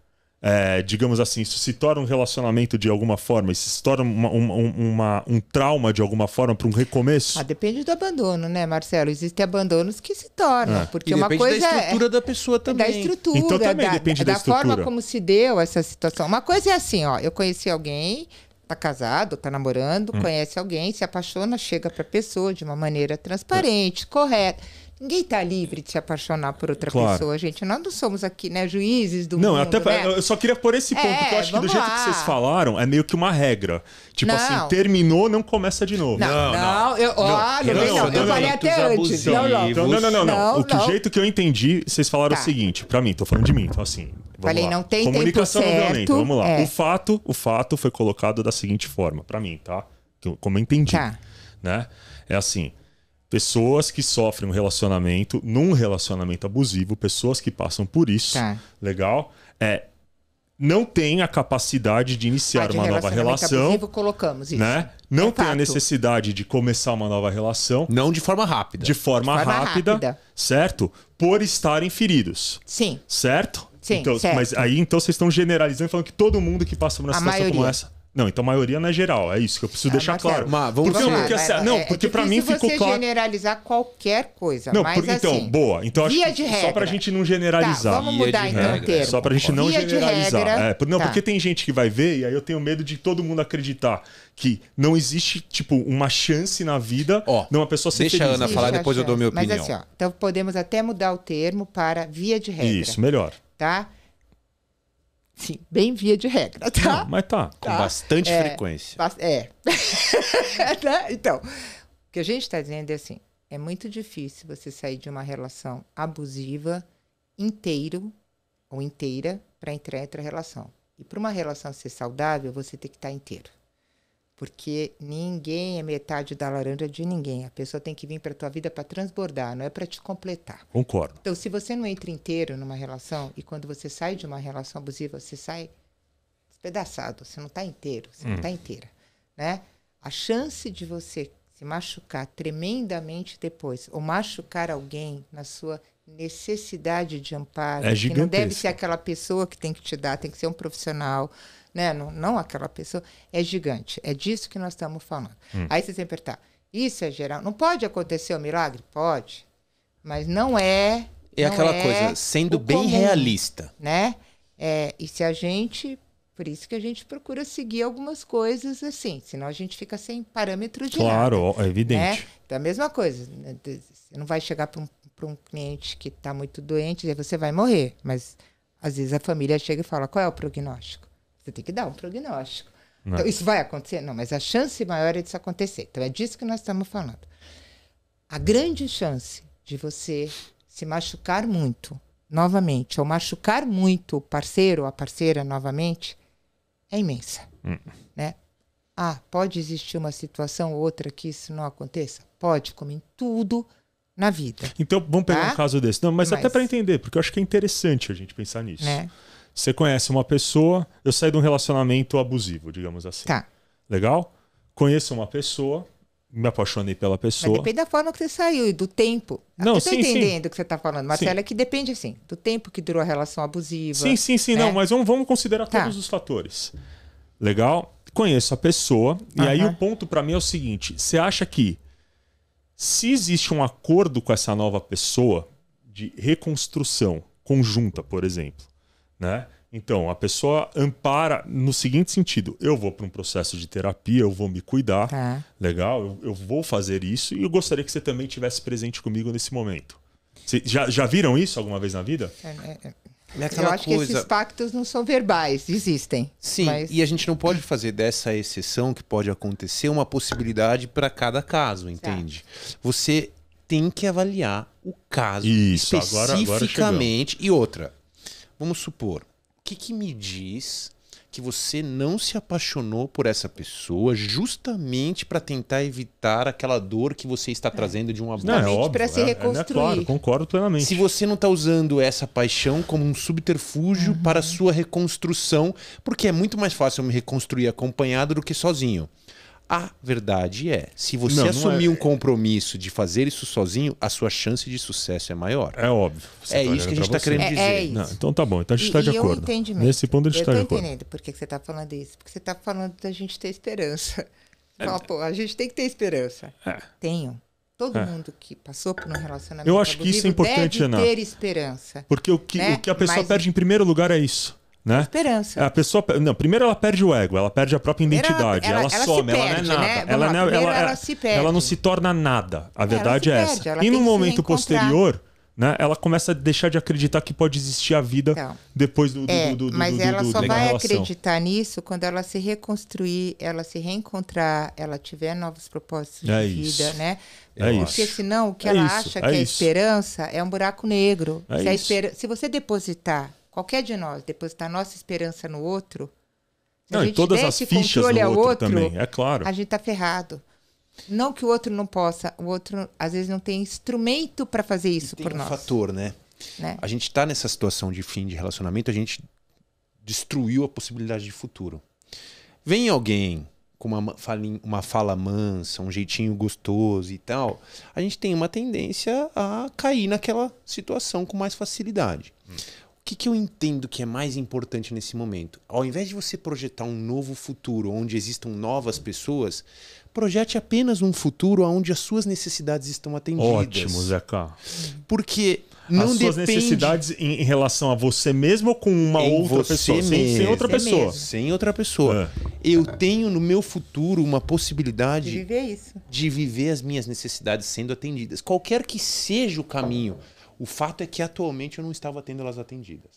[SPEAKER 1] Digamos assim, isso se torna um relacionamento de alguma forma, isso se torna um trauma de alguma forma para um recomeço?
[SPEAKER 3] Depende do abandono, né, Marcelo? Existem abandonos que se tornam, porque
[SPEAKER 2] E
[SPEAKER 3] uma
[SPEAKER 2] depende
[SPEAKER 3] coisa
[SPEAKER 2] da estrutura da pessoa também.
[SPEAKER 3] da estrutura,
[SPEAKER 1] Então também depende da estrutura.
[SPEAKER 3] forma como se deu essa situação. Uma coisa é assim, ó, eu conheci alguém, tá casado, tá namorando, conhece alguém, se apaixona, chega pra pessoa de uma maneira transparente, correta. Ninguém tá livre de se apaixonar por outra pessoa, gente. Nós não somos aqui, né, juízes do mundo, né?
[SPEAKER 1] Eu só queria pôr esse ponto, porque eu acho que do jeito que vocês falaram, é meio que uma regra. Tipo assim, terminou, não começa de novo.
[SPEAKER 3] Eu falei até antes.
[SPEAKER 1] O jeito que eu entendi, vocês falaram o seguinte, pra mim, tô falando de mim, então assim...
[SPEAKER 3] Falei, não tem
[SPEAKER 1] comunicação
[SPEAKER 3] tempo
[SPEAKER 1] não
[SPEAKER 3] certo.
[SPEAKER 1] violenta, vamos lá. O fato foi colocado da seguinte forma, pra mim, tá? Como eu entendi, né? É assim... Pessoas que sofrem num relacionamento abusivo, pessoas que passam por isso, legal, não têm a capacidade de iniciar uma nova relação.
[SPEAKER 3] Abusivo, colocamos isso.
[SPEAKER 1] Né? Não tem a necessidade de começar uma nova relação.
[SPEAKER 2] Não de forma rápida.
[SPEAKER 1] De forma rápida, certo? Por estarem feridos.
[SPEAKER 3] Sim.
[SPEAKER 1] Certo?
[SPEAKER 3] Sim,
[SPEAKER 1] então,
[SPEAKER 3] certo.
[SPEAKER 1] Mas aí então vocês estão generalizando, falando que todo mundo que passa por uma situação como essa... Não, então a maioria não é geral, é isso que eu preciso deixar claro. Porque pra mim ficou
[SPEAKER 3] você
[SPEAKER 1] claro.
[SPEAKER 3] Generalizar qualquer coisa,
[SPEAKER 1] não,
[SPEAKER 3] mas
[SPEAKER 1] então,
[SPEAKER 3] assim,
[SPEAKER 1] boa. Então acho que
[SPEAKER 3] de regra.
[SPEAKER 1] só pra gente não generalizar.
[SPEAKER 3] Vamos mudar então o termo.
[SPEAKER 1] Só pra gente não generalizar.
[SPEAKER 3] Regra,
[SPEAKER 1] porque tem gente que vai ver e aí eu tenho medo de todo mundo acreditar que não existe, tipo, uma chance na vida de uma pessoa ser feliz.
[SPEAKER 2] Deixa a Ana falar, depois eu dou minha opinião.
[SPEAKER 3] Mas assim, então podemos até mudar o termo para via de regra.
[SPEAKER 1] Isso, melhor.
[SPEAKER 3] Tá? Sim, bem via de regra, tá?
[SPEAKER 1] Não, mas tá.
[SPEAKER 2] Com bastante frequência.
[SPEAKER 3] Então, o que a gente está dizendo é assim, é muito difícil você sair de uma relação abusiva inteiro ou inteira para entrar em outra relação. E para uma relação ser saudável, você tem que estar inteiro. Porque ninguém é metade da laranja de ninguém. A pessoa tem que vir para a tua vida para transbordar, não é para te completar.
[SPEAKER 1] Concordo.
[SPEAKER 3] Então, se você não entra inteiro numa relação, e quando você sai de uma relação abusiva, você sai despedaçado, você não está inteiro, você não está inteira. Né? A chance de você se machucar tremendamente depois, ou machucar alguém na sua necessidade de amparo, que não deve ser aquela pessoa que tem que te dar, tem que ser um profissional, né? Não aquela pessoa, é gigante. É disso que nós estamos falando. Aí você sempre perguntar, isso é geral? Não pode acontecer um milagre? Pode. Mas não é...
[SPEAKER 2] É aquela coisa, sendo bem comum, realista.
[SPEAKER 3] Né? E se a gente... Por isso que a gente procura seguir algumas coisas assim, senão a gente fica sem parâmetro de nada.
[SPEAKER 1] Claro, é evidente.
[SPEAKER 3] Né? Então, a mesma coisa. Você não vai chegar para um cliente que está muito doente e dizer, você vai morrer. Mas, às vezes, a família chega e fala, qual é o prognóstico? Você tem que dar um prognóstico. Então, isso vai acontecer? Não, mas a chance maior é disso acontecer. Então, é disso que nós estamos falando. A grande chance de você se machucar muito, novamente, ou machucar muito o parceiro ou a parceira novamente, é imensa. Né? Pode existir uma situação ou outra que isso não aconteça? Pode, como em tudo na vida.
[SPEAKER 1] Então, vamos pegar um caso desse. Não, mas até para entender, porque eu acho que é interessante a gente pensar nisso.
[SPEAKER 3] Né?
[SPEAKER 1] Você conhece uma pessoa, eu saí de um relacionamento abusivo, digamos assim.
[SPEAKER 3] Tá.
[SPEAKER 1] Legal? Conheço uma pessoa, me apaixonei pela pessoa.
[SPEAKER 3] Mas depende da forma que você saiu e do tempo.
[SPEAKER 1] Não,
[SPEAKER 3] eu estou entendendo o que você está falando, Marcelo, é que depende, assim, do tempo que durou a relação abusiva.
[SPEAKER 1] Sim,
[SPEAKER 3] né?
[SPEAKER 1] Não, mas vamos considerar todos os fatores. Legal? Conheço a pessoa, e aí o ponto para mim é o seguinte, você acha que se existe um acordo com essa nova pessoa de reconstrução conjunta, por exemplo, né? Então, a pessoa ampara no seguinte sentido, eu vou para um processo de terapia, eu vou me cuidar, legal? Eu vou fazer isso e eu gostaria que você também estivesse presente comigo nesse momento. Vocês já viram isso alguma vez na vida?
[SPEAKER 3] Eu acho que esses pactos não são verbais, existem.
[SPEAKER 2] Sim, e a gente não pode fazer dessa exceção que pode acontecer uma possibilidade para cada caso, entende? Você tem que avaliar o caso especificamente. E outra, vamos supor, o que me diz que você não se apaixonou por essa pessoa justamente para tentar evitar aquela dor que você está trazendo de um abuso?
[SPEAKER 3] Para se reconstruir.
[SPEAKER 1] Claro, concordo plenamente.
[SPEAKER 2] Se você não está usando essa paixão como um subterfúgio para a sua reconstrução, porque é muito mais fácil eu me reconstruir acompanhado do que sozinho. A verdade é, se você
[SPEAKER 1] Não
[SPEAKER 2] assumir
[SPEAKER 1] é-
[SPEAKER 2] um compromisso de fazer isso sozinho, a sua chance de sucesso é maior.
[SPEAKER 1] É óbvio. Você
[SPEAKER 2] É
[SPEAKER 1] tá
[SPEAKER 2] isso que a
[SPEAKER 1] olhando
[SPEAKER 2] gente
[SPEAKER 1] pra
[SPEAKER 2] está
[SPEAKER 1] você.
[SPEAKER 2] querendo dizer.
[SPEAKER 3] isso.
[SPEAKER 1] Não, então tá bom, então a gente
[SPEAKER 3] E-
[SPEAKER 1] tá de
[SPEAKER 3] e o
[SPEAKER 1] acordo.
[SPEAKER 3] entendimento.
[SPEAKER 1] Nesse ponto a gente
[SPEAKER 3] Eu
[SPEAKER 1] tá
[SPEAKER 3] tô
[SPEAKER 1] de acordo.
[SPEAKER 3] entendendo por que você tá falando isso. Porque você tá falando da gente ter esperança. Fala, pô, a gente tem que ter esperança. Tenho. Todo mundo que passou por um relacionamento
[SPEAKER 1] Eu acho que isso é
[SPEAKER 3] abusivo
[SPEAKER 1] importante,
[SPEAKER 3] deve
[SPEAKER 1] Ana.
[SPEAKER 3] ter esperança.
[SPEAKER 1] Porque o que
[SPEAKER 3] Né?
[SPEAKER 1] a pessoa
[SPEAKER 3] Mas-
[SPEAKER 1] perde em primeiro lugar é isso. Né?
[SPEAKER 3] Esperança.
[SPEAKER 1] A pessoa, não, primeiro ela perde o ego, ela perde a própria
[SPEAKER 3] Primeiro
[SPEAKER 1] identidade,
[SPEAKER 3] ela
[SPEAKER 1] ela
[SPEAKER 3] se
[SPEAKER 1] some, ela
[SPEAKER 3] perde,
[SPEAKER 1] não é nada.
[SPEAKER 3] né?
[SPEAKER 1] Ela,
[SPEAKER 3] Vamos lá,
[SPEAKER 1] não,
[SPEAKER 3] primeiro ela se perde.
[SPEAKER 1] ela não se torna nada. A verdade
[SPEAKER 3] se
[SPEAKER 1] é
[SPEAKER 3] perde,
[SPEAKER 1] essa.
[SPEAKER 3] ela
[SPEAKER 1] E
[SPEAKER 3] tem
[SPEAKER 1] no
[SPEAKER 3] que se
[SPEAKER 1] momento
[SPEAKER 3] reencontrar.
[SPEAKER 1] posterior, né, ela começa a deixar de acreditar que pode existir a vida
[SPEAKER 3] Então,
[SPEAKER 1] depois do
[SPEAKER 3] mas ela só
[SPEAKER 1] da
[SPEAKER 3] vai
[SPEAKER 1] relação.
[SPEAKER 3] acreditar nisso quando ela se reconstruir, ela se reencontrar, ela tiver novos propósitos
[SPEAKER 1] É
[SPEAKER 3] de
[SPEAKER 1] isso.
[SPEAKER 3] vida, né?
[SPEAKER 1] É
[SPEAKER 3] Porque
[SPEAKER 1] isso.
[SPEAKER 3] senão o que
[SPEAKER 1] É
[SPEAKER 3] ela
[SPEAKER 1] isso,
[SPEAKER 3] acha
[SPEAKER 1] é
[SPEAKER 3] que é
[SPEAKER 1] isso.
[SPEAKER 3] esperança é um buraco negro.
[SPEAKER 1] É
[SPEAKER 3] Se, a
[SPEAKER 1] isso.
[SPEAKER 3] se você depositar, qualquer de nós, depositar nossa esperança no outro, se
[SPEAKER 1] Não,
[SPEAKER 3] a
[SPEAKER 1] e
[SPEAKER 3] gente
[SPEAKER 1] todas
[SPEAKER 3] der
[SPEAKER 1] as
[SPEAKER 3] esse
[SPEAKER 1] fichas
[SPEAKER 3] controle
[SPEAKER 1] no
[SPEAKER 3] ao
[SPEAKER 1] outro também, é claro.
[SPEAKER 3] a gente tá ferrado. Não que o outro não possa, o outro às vezes não tem instrumento para fazer isso
[SPEAKER 2] Tem
[SPEAKER 3] por
[SPEAKER 2] um
[SPEAKER 3] nós.
[SPEAKER 2] fator, né?
[SPEAKER 3] Né?
[SPEAKER 2] A gente tá nessa situação de fim de relacionamento, a gente destruiu a possibilidade de futuro. Vem alguém com uma fala mansa, um jeitinho gostoso e tal, a gente tem uma tendência a cair naquela situação com mais facilidade. O que eu entendo que é mais importante nesse momento? Ao invés de você projetar um novo futuro onde existam novas pessoas, projete apenas um futuro onde as suas necessidades estão atendidas.
[SPEAKER 1] Ótimo, Zeca.
[SPEAKER 2] Porque não
[SPEAKER 1] As suas
[SPEAKER 2] depende...
[SPEAKER 1] necessidades em relação a você mesmo ou com uma
[SPEAKER 2] Em
[SPEAKER 1] outra
[SPEAKER 2] você
[SPEAKER 1] pessoa? Sem
[SPEAKER 2] mesmo.
[SPEAKER 1] outra
[SPEAKER 3] Você
[SPEAKER 1] pessoa.
[SPEAKER 3] mesmo.
[SPEAKER 2] Sem outra pessoa. Eu tenho no meu futuro uma
[SPEAKER 3] De
[SPEAKER 2] possibilidade
[SPEAKER 3] viver isso.
[SPEAKER 2] de viver as minhas necessidades sendo atendidas. Qualquer que seja o caminho. O fato é que atualmente eu não estava tendo elas atendidas.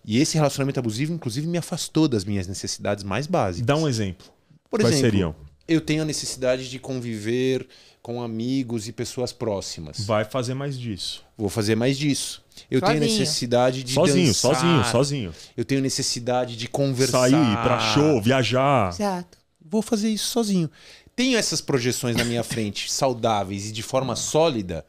[SPEAKER 2] E esse relacionamento abusivo, inclusive, me afastou das minhas necessidades mais básicas.
[SPEAKER 1] Dá um exemplo.
[SPEAKER 2] Por
[SPEAKER 1] Quais
[SPEAKER 2] exemplo,
[SPEAKER 1] seriam?
[SPEAKER 2] eu tenho a necessidade de conviver com amigos e pessoas próximas.
[SPEAKER 1] Vai fazer mais disso.
[SPEAKER 2] Vou fazer mais disso. Eu tenho
[SPEAKER 3] Sozinho.
[SPEAKER 2] necessidade de
[SPEAKER 1] Sozinho,
[SPEAKER 2] dançar.
[SPEAKER 1] sozinho.
[SPEAKER 2] Eu tenho necessidade de conversar.
[SPEAKER 1] Sair, ir pra show, viajar.
[SPEAKER 3] Exato.
[SPEAKER 2] Vou fazer isso sozinho. Tenho essas projeções na minha frente, saudáveis e de forma sólida.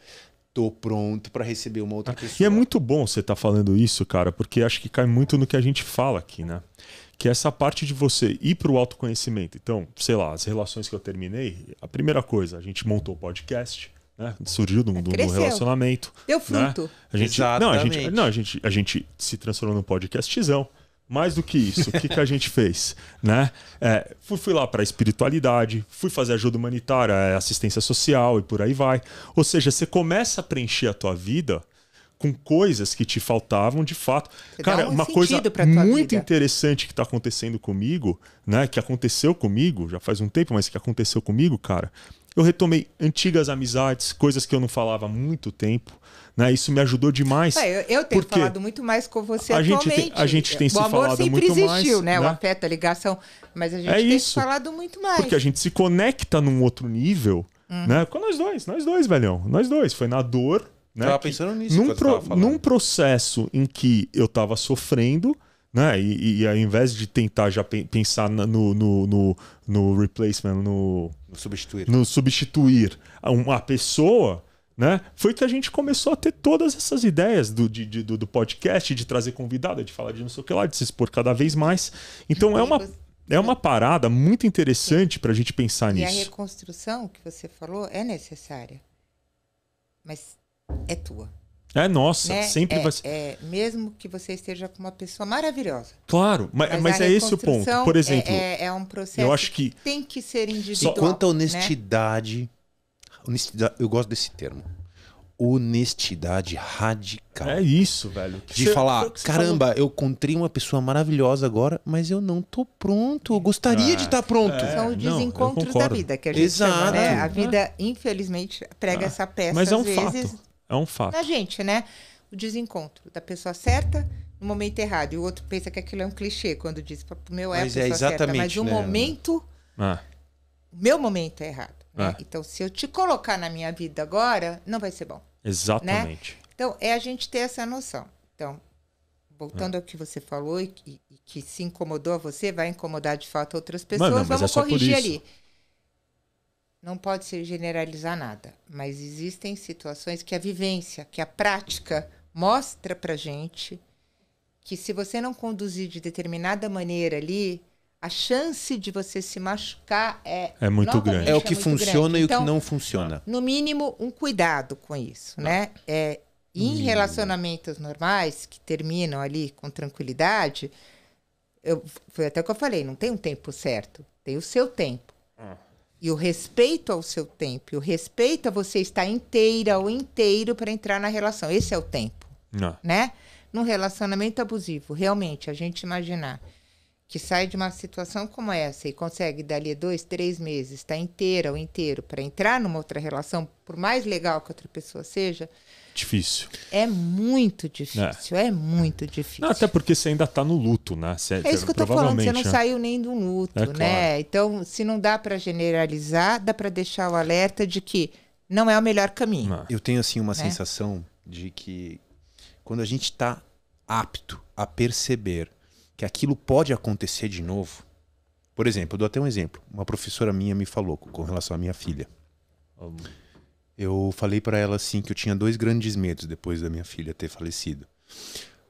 [SPEAKER 2] Tô pronto para receber uma outra pessoa.
[SPEAKER 1] E é muito bom você estar falando isso, cara, porque acho que cai muito no que a gente fala aqui, né? Que é essa parte de você ir pro autoconhecimento. Então, sei lá, as relações que eu terminei, a primeira coisa, a gente montou o podcast, né? Surgiu do
[SPEAKER 3] Cresceu.
[SPEAKER 1] relacionamento.
[SPEAKER 3] Deu
[SPEAKER 1] né?
[SPEAKER 3] fruto.
[SPEAKER 1] A gente, a gente se transformou num podcastzão. Mais do que isso, o que a gente fez? Né? Fui lá para a espiritualidade, fui fazer ajuda humanitária, assistência social e por aí vai. Ou seja, você começa a preencher a tua vida com coisas que te faltavam de fato.
[SPEAKER 3] Você
[SPEAKER 1] Cara,
[SPEAKER 3] dá um
[SPEAKER 1] uma coisa
[SPEAKER 3] sentido pra tua
[SPEAKER 1] muito
[SPEAKER 3] vida.
[SPEAKER 1] interessante que está acontecendo comigo, né? Que aconteceu comigo, já faz um tempo, mas que aconteceu comigo, cara. Eu retomei antigas amizades, coisas que eu não falava há muito tempo. Né? Isso me ajudou demais.
[SPEAKER 3] Eu tenho
[SPEAKER 1] porque
[SPEAKER 3] falado muito mais com você
[SPEAKER 1] a gente
[SPEAKER 3] atualmente.
[SPEAKER 1] tem- a gente tem se
[SPEAKER 3] o amor
[SPEAKER 1] falado
[SPEAKER 3] sempre
[SPEAKER 1] muito
[SPEAKER 3] existiu,
[SPEAKER 1] mais,
[SPEAKER 3] né? O
[SPEAKER 1] né?
[SPEAKER 3] afeto, a ligação. Mas a gente
[SPEAKER 1] É
[SPEAKER 3] tem
[SPEAKER 1] isso.
[SPEAKER 3] se falado muito mais.
[SPEAKER 1] Porque a gente se conecta num outro nível, né? Com nós dois, velhão. Nós dois. Foi na dor, né?
[SPEAKER 2] Tava
[SPEAKER 1] que-
[SPEAKER 2] pensando nisso quando você tava falando.
[SPEAKER 1] num processo em que eu tava sofrendo, né? E ao invés de tentar já pensar no replacement,
[SPEAKER 2] No substituir.
[SPEAKER 1] no substituir uma pessoa, né? Foi que a gente começou a ter todas essas ideias do podcast, de trazer convidada, de falar de não sei o que lá, de se expor cada vez mais. Então é uma parada muito interessante pra gente pensar
[SPEAKER 3] E a
[SPEAKER 1] nisso.
[SPEAKER 3] reconstrução que você falou é necessária. Mas é tua.
[SPEAKER 1] É nossa,
[SPEAKER 3] Né?
[SPEAKER 1] sempre vai ser.
[SPEAKER 3] Mesmo que você esteja com uma pessoa maravilhosa.
[SPEAKER 1] Claro, mas
[SPEAKER 3] a
[SPEAKER 1] é esse o ponto.
[SPEAKER 3] reconstrução
[SPEAKER 1] Por exemplo,
[SPEAKER 3] é um processo
[SPEAKER 1] eu acho que
[SPEAKER 3] tem que ser individual.
[SPEAKER 2] Quanto à
[SPEAKER 3] né?
[SPEAKER 2] honestidade, eu gosto desse termo. Honestidade radical.
[SPEAKER 1] é isso, velho.
[SPEAKER 2] De
[SPEAKER 1] Foi
[SPEAKER 2] falar,
[SPEAKER 1] o que você
[SPEAKER 2] caramba, eu encontrei uma pessoa maravilhosa agora, mas eu não tô pronto. Eu gostaria de estar pronto.
[SPEAKER 3] São
[SPEAKER 1] não,
[SPEAKER 3] os desencontros
[SPEAKER 1] eu
[SPEAKER 3] da
[SPEAKER 1] concordo.
[SPEAKER 3] vida, que a gente
[SPEAKER 2] Exato.
[SPEAKER 3] chama, né? A vida, infelizmente, prega essa peça,
[SPEAKER 1] Mas é um
[SPEAKER 3] às vezes,
[SPEAKER 1] fato. É um fato.
[SPEAKER 3] na gente, né? O desencontro da pessoa certa no momento errado. E o outro pensa que aquilo é um clichê quando diz, o meu é a
[SPEAKER 2] Mas
[SPEAKER 3] pessoa
[SPEAKER 2] é exatamente,
[SPEAKER 3] certa. Mas o
[SPEAKER 2] né?
[SPEAKER 3] momento,
[SPEAKER 1] Ah,
[SPEAKER 3] o meu momento é errado. Né?
[SPEAKER 1] É.
[SPEAKER 3] Então, se eu te colocar na minha vida agora, não vai ser bom.
[SPEAKER 1] exatamente.
[SPEAKER 3] Então, é a gente ter essa noção. Então, voltando ao que você falou e que se incomodou a você, vai incomodar de fato outras pessoas,
[SPEAKER 1] Mas
[SPEAKER 3] vamos
[SPEAKER 1] é só por
[SPEAKER 3] corrigir
[SPEAKER 1] isso.
[SPEAKER 3] ali. Não pode se generalizar nada, mas existem situações que a vivência, que a prática mostra pra gente que se você não conduzir de determinada maneira ali, a chance de você se machucar
[SPEAKER 1] É muito
[SPEAKER 3] novamente,
[SPEAKER 1] grande.
[SPEAKER 2] É o que
[SPEAKER 3] muito
[SPEAKER 2] funciona
[SPEAKER 3] grande.
[SPEAKER 2] e o
[SPEAKER 3] Então,
[SPEAKER 2] que não funciona.
[SPEAKER 3] no mínimo, um cuidado com isso, né? Em relacionamentos normais, que terminam ali com tranquilidade, foi até o que eu falei, não tem um tempo certo, tem o seu tempo. E o respeito ao seu tempo, e o respeito a você estar inteira ou inteiro para entrar na relação. Esse é o tempo, né? Num relacionamento abusivo, realmente, a gente imaginar que sai de uma situação como essa e consegue dali 2, 3 meses estar inteira ou inteiro para entrar numa outra relação, por mais legal que outra pessoa seja,
[SPEAKER 1] Difícil.
[SPEAKER 3] é muito difícil, é muito difícil.
[SPEAKER 1] Não, até porque você ainda tá no luto, né?
[SPEAKER 3] É isso que eu tô falando, você não saiu nem do luto,
[SPEAKER 1] É
[SPEAKER 3] né?
[SPEAKER 1] claro.
[SPEAKER 3] Então, se não dá para generalizar, dá para deixar o alerta de que não é o melhor caminho.
[SPEAKER 1] Não.
[SPEAKER 2] Eu tenho assim uma
[SPEAKER 3] Né?
[SPEAKER 2] sensação de que quando a gente está apto a perceber que aquilo pode acontecer de novo. Por exemplo, eu dou até um exemplo. Uma professora minha me falou com relação à minha filha. Eu falei para ela assim que eu tinha 2 grandes medos depois da minha filha ter falecido.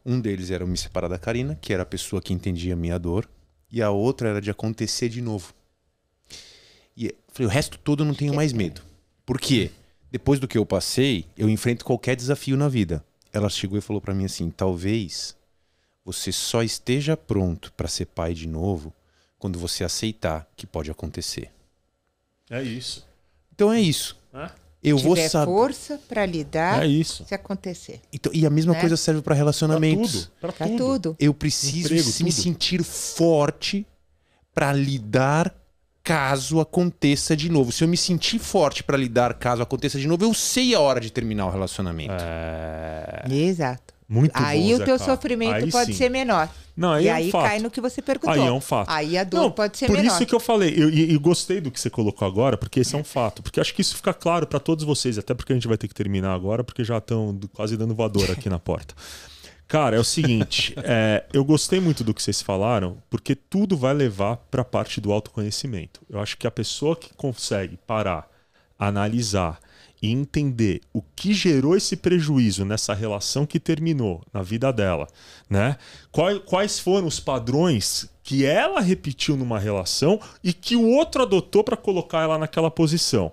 [SPEAKER 2] Um deles era eu me separar da Karina, que era a pessoa que entendia a minha dor, e a outra era de acontecer de novo. E eu falei, o resto todo eu não tenho mais medo. Por quê? Depois do que eu passei, eu enfrento qualquer desafio na vida. Ela chegou e falou para mim assim, talvez você só esteja pronto para ser pai de novo quando você aceitar que pode acontecer.
[SPEAKER 1] É isso.
[SPEAKER 2] Então é isso.
[SPEAKER 1] É,
[SPEAKER 2] Eu vou
[SPEAKER 3] Tiver
[SPEAKER 2] saber.
[SPEAKER 3] força para lidar
[SPEAKER 1] é isso.
[SPEAKER 3] se acontecer.
[SPEAKER 2] Então, e a mesma
[SPEAKER 3] Né?
[SPEAKER 2] coisa serve para
[SPEAKER 1] Pra
[SPEAKER 2] relacionamentos.
[SPEAKER 1] tudo. Pra
[SPEAKER 3] Para
[SPEAKER 1] tudo.
[SPEAKER 3] tudo.
[SPEAKER 2] Eu preciso
[SPEAKER 1] Emprego,
[SPEAKER 2] me
[SPEAKER 1] tudo.
[SPEAKER 2] sentir forte para lidar caso aconteça de novo. Se eu me sentir forte para lidar caso aconteça de novo, eu sei a hora de terminar o relacionamento.
[SPEAKER 3] Exato.
[SPEAKER 1] Muito
[SPEAKER 3] Aí
[SPEAKER 1] bom,
[SPEAKER 3] o
[SPEAKER 1] Zé
[SPEAKER 3] teu
[SPEAKER 1] Carlos.
[SPEAKER 3] sofrimento
[SPEAKER 1] Aí
[SPEAKER 3] pode
[SPEAKER 1] sim.
[SPEAKER 3] ser menor.
[SPEAKER 1] Não, aí
[SPEAKER 3] E
[SPEAKER 1] é um
[SPEAKER 3] aí
[SPEAKER 1] fato.
[SPEAKER 3] cai no que você perguntou.
[SPEAKER 1] Aí é um fato.
[SPEAKER 3] Aí a dor
[SPEAKER 1] Não,
[SPEAKER 3] pode ser
[SPEAKER 1] por
[SPEAKER 3] menor.
[SPEAKER 1] isso que eu falei, e gostei do que você colocou agora, porque esse é um fato. Porque acho que isso fica claro para todos vocês, até porque a gente vai ter que terminar agora, porque já estão quase dando voadora aqui na porta. Cara, é o seguinte, eu gostei muito do que vocês falaram, porque tudo vai levar para a parte do autoconhecimento. Eu acho que a pessoa que consegue parar, analisar e entender o que gerou esse prejuízo nessa relação que terminou na vida dela, né? Quais foram os padrões que ela repetiu numa relação e que o outro adotou para colocar ela naquela posição.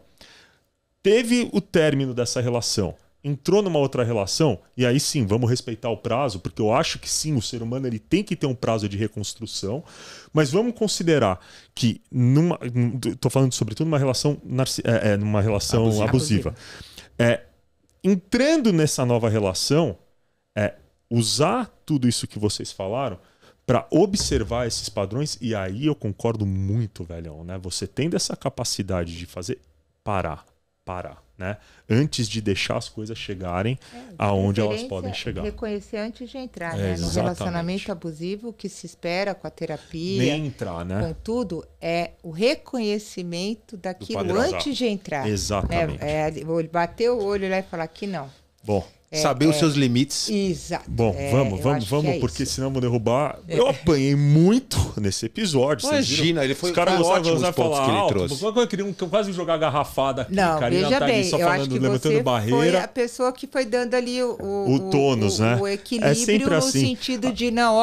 [SPEAKER 1] Teve o término dessa relação, entrou numa outra relação, e aí sim, vamos respeitar o prazo, porque eu acho que sim, o ser humano ele tem que ter um prazo de reconstrução, mas vamos considerar que tô falando sobretudo numa relação numa relação abusiva. Entrando nessa nova relação, usar tudo isso que vocês falaram para observar esses padrões, e aí eu concordo muito, velhão, né? Você tendo essa capacidade de fazer parar, né? Antes de deixar as coisas chegarem aonde elas podem chegar.
[SPEAKER 3] Reconhecer antes de entrar, né? No
[SPEAKER 1] Exatamente.
[SPEAKER 3] relacionamento abusivo, o que se espera com a terapia,
[SPEAKER 1] Nem entrar, né?
[SPEAKER 3] com tudo, é o reconhecimento daquilo
[SPEAKER 2] padrão.
[SPEAKER 3] antes de entrar.
[SPEAKER 1] Exatamente.
[SPEAKER 3] Bater o olho lá e falar que não.
[SPEAKER 1] Bom,
[SPEAKER 2] Saber os seus limites.
[SPEAKER 3] Exato.
[SPEAKER 1] Bom,
[SPEAKER 3] eu
[SPEAKER 1] vamos,
[SPEAKER 3] acho que é
[SPEAKER 1] porque
[SPEAKER 3] isso.
[SPEAKER 1] senão eu vou derrubar. Eu apanhei muito nesse episódio. vocês viram?
[SPEAKER 2] Imagina, ele foi
[SPEAKER 1] Os caras
[SPEAKER 2] ótimo
[SPEAKER 1] gostavam
[SPEAKER 2] os
[SPEAKER 1] de
[SPEAKER 2] pontos
[SPEAKER 1] falar
[SPEAKER 2] que ele
[SPEAKER 1] alto.
[SPEAKER 2] trouxe.
[SPEAKER 1] Eu queria quase jogar garrafada aqui.
[SPEAKER 3] Não,
[SPEAKER 1] Karina
[SPEAKER 3] veja
[SPEAKER 1] tá ali
[SPEAKER 3] bem,
[SPEAKER 1] só
[SPEAKER 3] eu
[SPEAKER 1] falando,
[SPEAKER 3] acho que
[SPEAKER 1] levantando
[SPEAKER 3] você
[SPEAKER 1] barreira.
[SPEAKER 3] foi a pessoa que foi dando ali
[SPEAKER 1] O tônus, né?
[SPEAKER 3] o equilíbrio
[SPEAKER 1] É sempre
[SPEAKER 3] no
[SPEAKER 1] assim.
[SPEAKER 3] sentido de, não,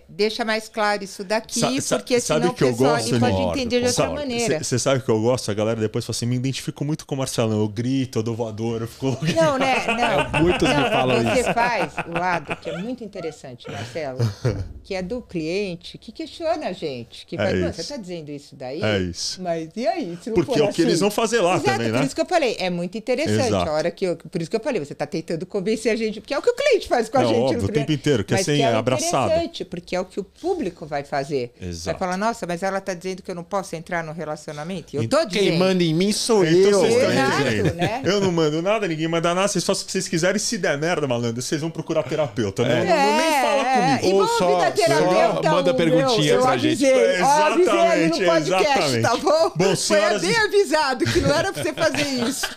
[SPEAKER 3] deixa mais claro isso daqui, porque
[SPEAKER 1] sabe
[SPEAKER 3] senão o
[SPEAKER 1] que eu
[SPEAKER 3] pessoal
[SPEAKER 1] gosto,
[SPEAKER 3] ali pode
[SPEAKER 2] Concordo,
[SPEAKER 3] entender de outra
[SPEAKER 2] concordo.
[SPEAKER 3] maneira.
[SPEAKER 1] Você sabe que eu gosto? A galera depois fala assim, me identifico muito com o Marcelão. Eu grito, eu dou voador, eu fico...
[SPEAKER 3] Não, né? Não.
[SPEAKER 2] Muitos me falam
[SPEAKER 3] Você
[SPEAKER 2] isso.
[SPEAKER 3] faz o lado que é muito interessante, Marcelo, que é do cliente que questiona a gente. Que faz,
[SPEAKER 1] isso.
[SPEAKER 3] você está dizendo isso daí?
[SPEAKER 1] É isso.
[SPEAKER 3] Mas e aí? Se não
[SPEAKER 1] Porque
[SPEAKER 3] for
[SPEAKER 1] é o que eles vão fazer lá
[SPEAKER 3] Exato,
[SPEAKER 1] também,
[SPEAKER 3] por
[SPEAKER 1] né?
[SPEAKER 3] isso que eu falei, é muito interessante.
[SPEAKER 1] Exato.
[SPEAKER 3] A hora que por isso que eu falei, você está tentando convencer a gente, porque é o que o cliente faz com a
[SPEAKER 1] Não,
[SPEAKER 3] gente.
[SPEAKER 1] óbvio,
[SPEAKER 3] no
[SPEAKER 1] o
[SPEAKER 3] primeiro-
[SPEAKER 1] tempo inteiro, quer
[SPEAKER 3] Mas
[SPEAKER 1] ser
[SPEAKER 3] que é
[SPEAKER 1] abraçado.
[SPEAKER 3] interessante, porque é o que o público vai fazer.
[SPEAKER 1] Exato.
[SPEAKER 3] Vai falar, nossa, mas ela está dizendo que eu não posso entrar no relacionamento? E eu
[SPEAKER 1] Então,
[SPEAKER 3] estou dizendo.
[SPEAKER 2] Quem manda em mim sou
[SPEAKER 1] Então
[SPEAKER 2] eu.
[SPEAKER 1] vocês estão
[SPEAKER 3] Exato,
[SPEAKER 1] entendendo.
[SPEAKER 3] né?
[SPEAKER 1] Eu não mando nada, ninguém manda nada, vocês façam o que vocês quiserem. Se der merda, malandro, vocês vão procurar terapeuta. Não, nem fala comigo.
[SPEAKER 3] E
[SPEAKER 2] Ou
[SPEAKER 3] vamos
[SPEAKER 2] só-
[SPEAKER 3] ouvir da terapeuta.
[SPEAKER 2] só manda
[SPEAKER 3] o
[SPEAKER 2] perguntinha
[SPEAKER 3] meu,
[SPEAKER 2] pra
[SPEAKER 3] eu
[SPEAKER 2] gente.
[SPEAKER 3] avisei, avisei ali no podcast,
[SPEAKER 1] Exatamente.
[SPEAKER 3] tá bom?
[SPEAKER 1] Bom,
[SPEAKER 3] Foi
[SPEAKER 1] senhoras
[SPEAKER 3] bem
[SPEAKER 1] e-
[SPEAKER 3] avisado que não era pra você fazer isso.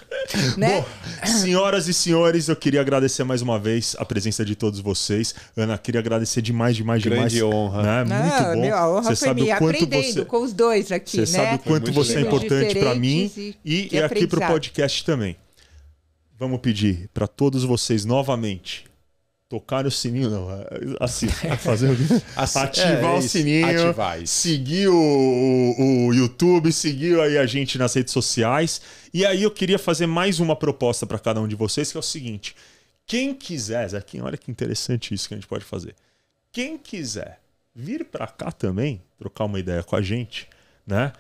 [SPEAKER 3] Né?
[SPEAKER 1] Bom, senhoras e senhores, eu queria agradecer mais uma vez a presença de todos vocês. Ana, queria agradecer demais.
[SPEAKER 2] Grande honra.
[SPEAKER 1] Né? Muito bom.
[SPEAKER 3] Meu, a honra
[SPEAKER 1] Você
[SPEAKER 3] foi
[SPEAKER 1] sabe
[SPEAKER 3] minha.
[SPEAKER 1] o quanto
[SPEAKER 3] Aprendendo
[SPEAKER 1] você...
[SPEAKER 3] com os dois aqui,
[SPEAKER 1] Você
[SPEAKER 3] né?
[SPEAKER 1] sabe o quanto
[SPEAKER 2] muito
[SPEAKER 1] você é
[SPEAKER 2] legal.
[SPEAKER 1] importante para mim
[SPEAKER 3] Diferentes
[SPEAKER 1] e
[SPEAKER 3] de
[SPEAKER 1] aqui para o
[SPEAKER 3] aprendizado.
[SPEAKER 1] podcast também. Vamos pedir para todos vocês novamente tocar no sininho, não. Assim, fazer ativar o sininho,
[SPEAKER 2] ativar isso.
[SPEAKER 1] seguir o YouTube, seguir aí a gente nas redes sociais. E aí eu queria fazer mais uma proposta para cada um de vocês, que é o seguinte. Quem quiser, Zequinha, olha que interessante isso que a gente pode fazer. Quem quiser vir para cá também, trocar uma ideia com a gente, né?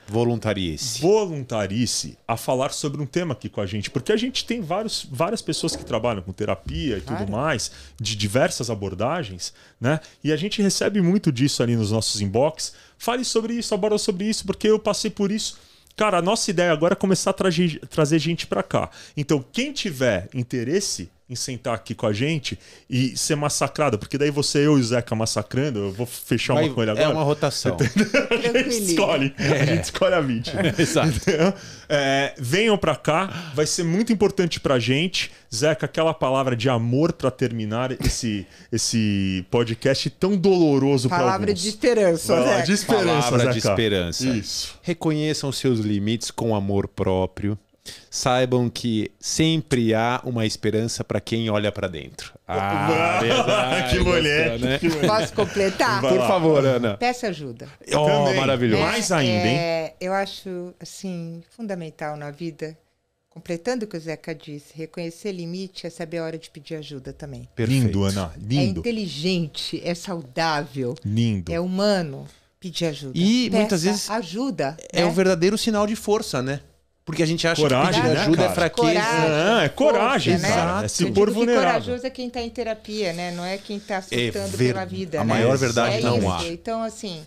[SPEAKER 1] Voluntarice a falar sobre um tema aqui com a gente, porque a gente tem várias pessoas que trabalham com terapia e tudo mais, de diversas abordagens, né? E a gente recebe muito disso ali nos nossos inbox. Fale sobre isso, aborda sobre isso, porque eu passei por isso. Cara, a nossa ideia agora é começar a trazer gente para cá. Então, quem tiver interesse em sentar aqui com a gente e ser massacrado, porque daí você, eu e o Zeca massacrando, eu vou fechar uma com ele agora.
[SPEAKER 2] É uma rotação.
[SPEAKER 1] A gente escolhe a 20.
[SPEAKER 2] Exato.
[SPEAKER 1] Venham pra cá, vai ser muito importante pra gente. Zeca, aquela palavra de amor pra terminar esse podcast tão doloroso pra alguns.
[SPEAKER 3] Palavra de esperança, Zeca.
[SPEAKER 1] De esperança,
[SPEAKER 2] Palavra
[SPEAKER 1] Zeca.
[SPEAKER 2] de esperança.
[SPEAKER 1] Isso.
[SPEAKER 2] Reconheçam seus limites com amor próprio. Saibam que sempre há uma esperança para quem olha para dentro. Verdade,
[SPEAKER 1] que mulher,
[SPEAKER 2] né?
[SPEAKER 3] Posso completar?
[SPEAKER 2] Por favor, Ana.
[SPEAKER 3] Peça ajuda.
[SPEAKER 1] Também.
[SPEAKER 2] Maravilhoso.
[SPEAKER 1] Mais ainda, hein?
[SPEAKER 3] Eu acho, assim, fundamental na vida, completando o que o Zeca disse, reconhecer limite é saber a hora de pedir ajuda também.
[SPEAKER 2] Perfeito.
[SPEAKER 1] Lindo, Ana.
[SPEAKER 3] É
[SPEAKER 1] Lindo.
[SPEAKER 3] inteligente, é saudável,
[SPEAKER 1] Lindo.
[SPEAKER 3] é humano pedir ajuda.
[SPEAKER 2] E
[SPEAKER 3] Peça
[SPEAKER 2] muitas vezes
[SPEAKER 3] ajuda.
[SPEAKER 2] É
[SPEAKER 3] né?
[SPEAKER 2] o verdadeiro sinal de força, né? Porque a gente acha
[SPEAKER 1] Coragem,
[SPEAKER 2] que pedir
[SPEAKER 1] né,
[SPEAKER 2] ajuda
[SPEAKER 1] cara?
[SPEAKER 2] é fraqueza.
[SPEAKER 3] Coragem,
[SPEAKER 1] É coragem,
[SPEAKER 3] força,
[SPEAKER 1] cara.
[SPEAKER 3] né?
[SPEAKER 1] É se
[SPEAKER 3] Eu
[SPEAKER 1] pôr
[SPEAKER 3] digo que
[SPEAKER 1] vulnerável.
[SPEAKER 3] corajoso é quem está em terapia, né? Não é quem está surtando pela vida.
[SPEAKER 2] A
[SPEAKER 3] né?
[SPEAKER 2] maior verdade
[SPEAKER 3] é
[SPEAKER 2] não
[SPEAKER 3] isso.
[SPEAKER 2] há.
[SPEAKER 3] Então, assim,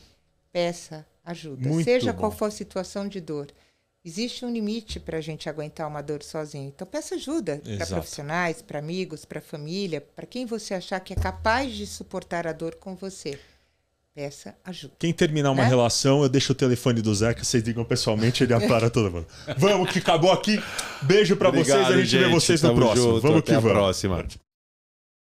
[SPEAKER 3] peça ajuda.
[SPEAKER 1] Muito
[SPEAKER 3] Seja
[SPEAKER 1] bom.
[SPEAKER 3] qual for a situação de dor. Existe um limite para a gente aguentar uma dor sozinho. Então, peça ajuda para
[SPEAKER 1] Exato.
[SPEAKER 3] profissionais, para amigos, para família, para quem você achar que é capaz de suportar a dor com você. Peça ajuda.
[SPEAKER 1] Quem terminar uma
[SPEAKER 3] Né?
[SPEAKER 1] relação, eu deixo o telefone do Zeca, vocês ligam pessoalmente, ele apara todo mundo. Vamos que acabou aqui. Beijo pra vocês, a gente vê vocês no
[SPEAKER 2] Tamo
[SPEAKER 1] próximo.
[SPEAKER 2] junto,
[SPEAKER 1] Vamos
[SPEAKER 2] até
[SPEAKER 1] que
[SPEAKER 2] a
[SPEAKER 1] vamos.
[SPEAKER 2] próxima.